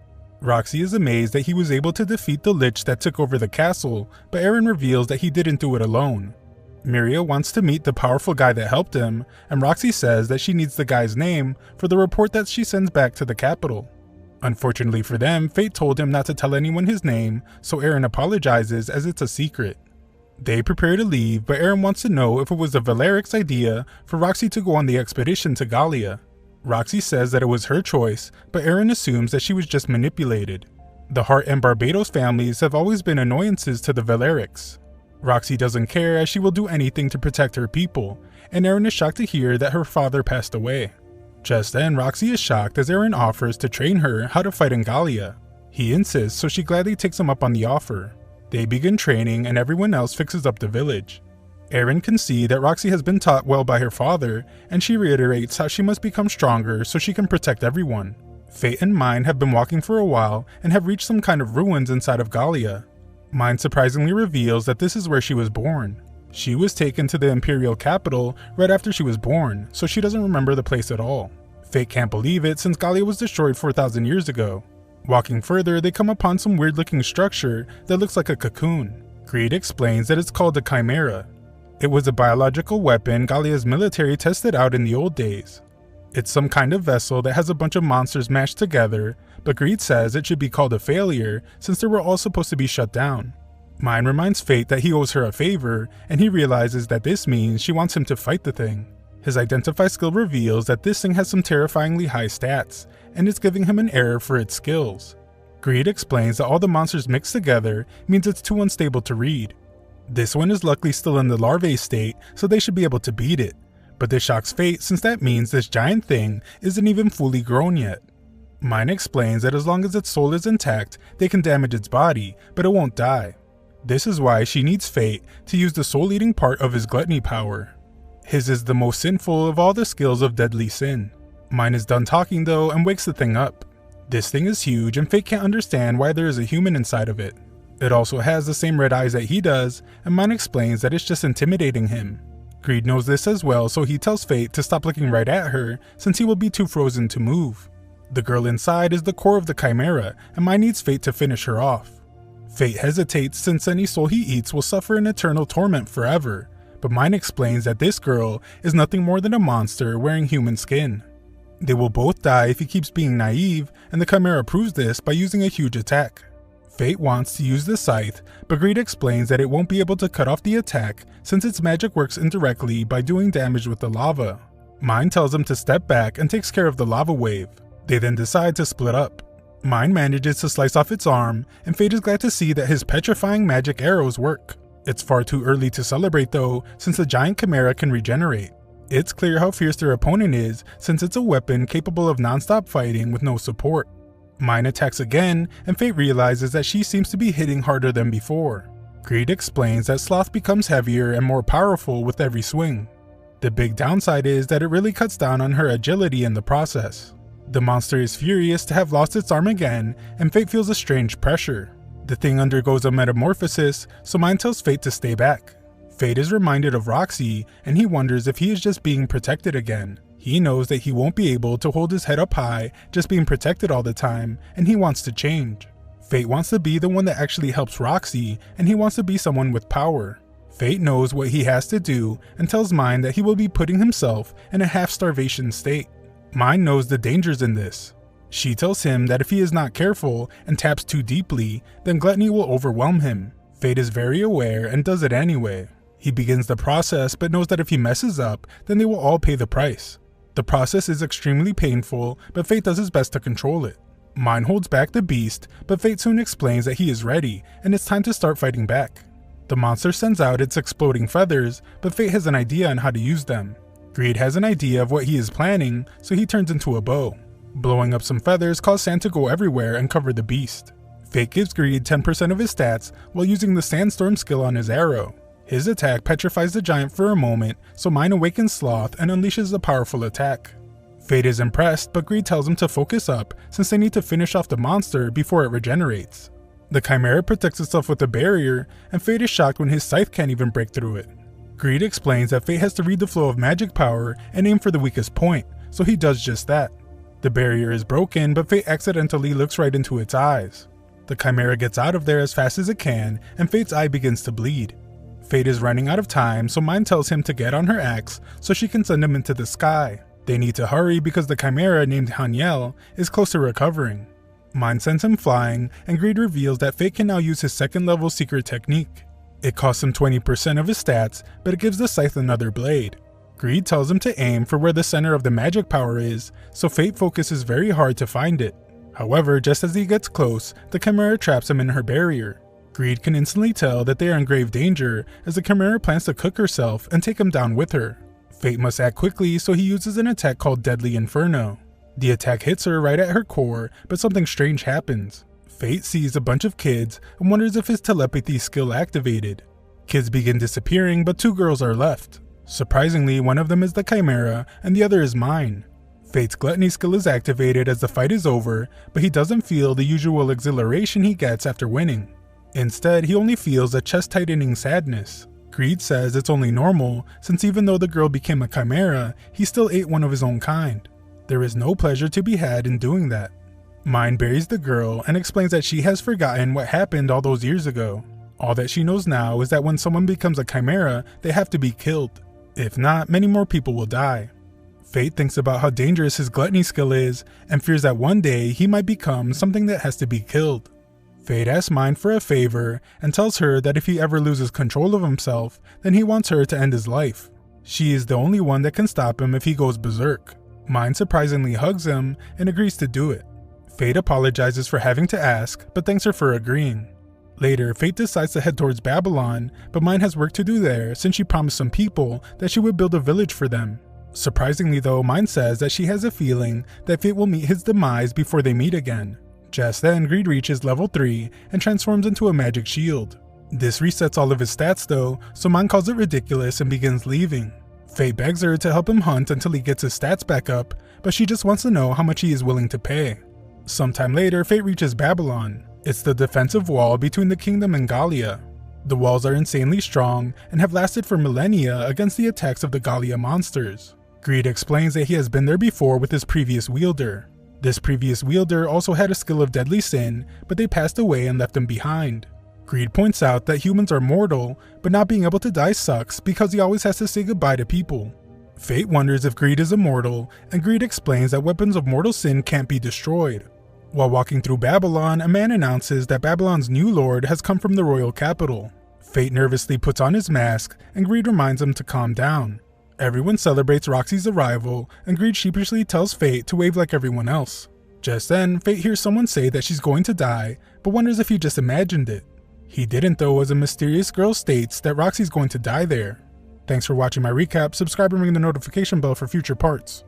Roxy is amazed that he was able to defeat the Lich that took over the castle, but Aaron reveals that he didn't do it alone. Miria wants to meet the powerful guy that helped him, and Roxy says that she needs the guy's name for the report that she sends back to the capital. Unfortunately for them, Fate told him not to tell anyone his name, so Aaron apologizes as it's a secret. They prepare to leave, but Aaron wants to know if it was the Valeric's idea for Roxy to go on the expedition to Gallia. Roxy says that it was her choice, but Aaron assumes that she was just manipulated. The Hart and Barbados families have always been annoyances to the Valerics. Roxy doesn't care as she will do anything to protect her people, and Aaron is shocked to hear that her father passed away. Just then, Roxy is shocked as Aaron offers to train her how to fight in Gallia. He insists, so she gladly takes him up on the offer. They begin training and everyone else fixes up the village. Aaron can see that Roxy has been taught well by her father, and she reiterates how she must become stronger so she can protect everyone. Fate and Mine have been walking for a while and have reached some kind of ruins inside of Gallia. Mine surprisingly reveals that this is where she was born. She was taken to the imperial capital right after she was born, so she doesn't remember the place at all. Fate can't believe it since Gallia was destroyed 4,000 years ago. Walking further, they come upon some weird looking structure that looks like a cocoon. Greed explains that it's called a chimera. It was a biological weapon Gallia's military tested out in the old days. It's some kind of vessel that has a bunch of monsters mashed together, but Greed says it should be called a failure since they were all supposed to be shut down. Mine reminds Fate that he owes her a favor, and he realizes that this means she wants him to fight the thing. His Identify skill reveals that this thing has some terrifyingly high stats, and it's giving him an error for its skills. Greed explains that all the monsters mixed together means it's too unstable to read. This one is luckily still in the larvae state, so they should be able to beat it. But this shocks Fate since that means this giant thing isn't even fully grown yet. Mine explains that as long as its soul is intact, they can damage its body, but it won't die. This is why she needs Fate to use the soul-eating part of his gluttony power. His is the most sinful of all the skills of deadly sin. Mine is done talking though and wakes the thing up. This thing is huge and Fate can't understand why there is a human inside of it. It also has the same red eyes that he does, and Mine explains that it's just intimidating him. Greed knows this as well, so he tells Fate to stop looking right at her since he will be too frozen to move. The girl inside is the core of the chimera, and Mine needs Fate to finish her off. Fate hesitates since any soul he eats will suffer in eternal torment forever, but Mine explains that this girl is nothing more than a monster wearing human skin. They will both die if he keeps being naive, and the chimera proves this by using a huge attack. Fate wants to use the scythe, but Greed explains that it won't be able to cut off the attack since its magic works indirectly by doing damage with the lava. Mine tells him to step back and takes care of the lava wave. They then decide to split up. Mine manages to slice off its arm, and Fate is glad to see that his petrifying magic arrows work. It's far too early to celebrate though, since the giant chimera can regenerate. It's clear how fierce their opponent is since it's a weapon capable of non-stop fighting with no support. Mine attacks again, and Fate realizes that she seems to be hitting harder than before. Greed explains that Sloth becomes heavier and more powerful with every swing. The big downside is that it really cuts down on her agility in the process. The monster is furious to have lost its arm again, and Fate feels a strange pressure. The thing undergoes a metamorphosis, so Mine tells Fate to stay back. Fate is reminded of Roxy, and he wonders if he is just being protected again. He knows that he won't be able to hold his head up high just being protected all the time, and he wants to change. Fate wants to be the one that actually helps Roxy, and he wants to be someone with power. Fate knows what he has to do and tells Mine that he will be putting himself in a half-starvation state. Mine knows the dangers in this. She tells him that if he is not careful and taps too deeply, then gluttony will overwhelm him. Fate is very aware and does it anyway. He begins the process but knows that if he messes up, then they will all pay the price. The process is extremely painful, but Fate does his best to control it. Mine holds back the beast, but Fate soon explains that he is ready and it's time to start fighting back. The monster sends out its exploding feathers, but Fate has an idea on how to use them. Greed has an idea of what he is planning, so he turns into a bow. Blowing up some feathers cause sand to go everywhere and cover the beast. Fate gives Greed 10% of his stats while using the Sandstorm skill on his arrow. His attack petrifies the giant for a moment, so Mine awakens Sloth and unleashes a powerful attack. Fate is impressed, but Greed tells him to focus up since they need to finish off the monster before it regenerates. The Chimera protects itself with a barrier, and Fate is shocked when his scythe can't even break through it. Greed explains that Fate has to read the flow of magic power and aim for the weakest point, so he does just that. The barrier is broken, but Fate accidentally looks right into its eyes. The Chimera gets out of there as fast as it can, and Fate's eye begins to bleed. Fate is running out of time, so Mine tells him to get on her axe so she can send him into the sky. They need to hurry because the Chimera named Haniel is close to recovering. Mine sends him flying, and Greed reveals that Fate can now use his second level secret technique. It costs him 20% of his stats, but it gives the scythe another blade. Greed tells him to aim for where the center of the magic power is, so Fate focuses very hard to find it. However, just as he gets close, the Chimera traps him in her barrier. Greed can instantly tell that they are in grave danger as the Chimera plans to cook herself and take him down with her. Fate must act quickly, so he uses an attack called Deadly Inferno. The attack hits her right at her core, but something strange happens. Fate sees a bunch of kids and wonders if his telepathy skill activated. Kids begin disappearing, but 2 girls are left. Surprisingly, one of them is the Chimera and the other is Mine. Fate's Gluttony skill is activated as the fight is over, but he doesn't feel the usual exhilaration he gets after winning. Instead, he only feels a chest-tightening sadness. Greed says it's only normal, since even though the girl became a Chimera, he still ate one of his own kind. There is no pleasure to be had in doing that. Mine buries the girl and explains that she has forgotten what happened all those years ago. All that she knows now is that when someone becomes a Chimera, they have to be killed. If not, many more people will die. Fate thinks about how dangerous his Gluttony skill is and fears that one day he might become something that has to be killed. Fate asks Mine for a favor and tells her that if he ever loses control of himself, then he wants her to end his life. She is the only one that can stop him if he goes berserk. Mine surprisingly hugs him and agrees to do it. Fate apologizes for having to ask, but thanks her for agreeing. Later, Fate decides to head towards Babylon, but Mine has work to do there since she promised some people that she would build a village for them. Surprisingly though, Mine says that she has a feeling that Fate will meet his demise before they meet again. Just then, Greed reaches level 3 and transforms into a magic shield. This resets all of his stats though, so Mine calls it ridiculous and begins leaving. Fate begs her to help him hunt until he gets his stats back up, but she just wants to know how much he is willing to pay. Sometime later, Fate reaches Babylon. It's the defensive wall between the kingdom and Gallia. The walls are insanely strong and have lasted for millennia against the attacks of the Gallia monsters. Greed explains that he has been there before with his previous wielder. This previous wielder also had a skill of deadly sin, but they passed away and left him behind. Greed points out that humans are mortal, but not being able to die sucks because he always has to say goodbye to people. Fate wonders if Greed is immortal, and Greed explains that weapons of mortal sin can't be destroyed. While walking through Babylon, a man announces that Babylon's new lord has come from the royal capital. Fate nervously puts on his mask, and Greed reminds him to calm down. Everyone celebrates Roxy's arrival, and Greed sheepishly tells Fate to wave like everyone else. Just then, Fate hears someone say that she's going to die, but wonders if he just imagined it. He didn't though, as a mysterious girl states that Roxy's going to die there. Thanks for watching my recap, subscribe and ring the notification bell for future parts.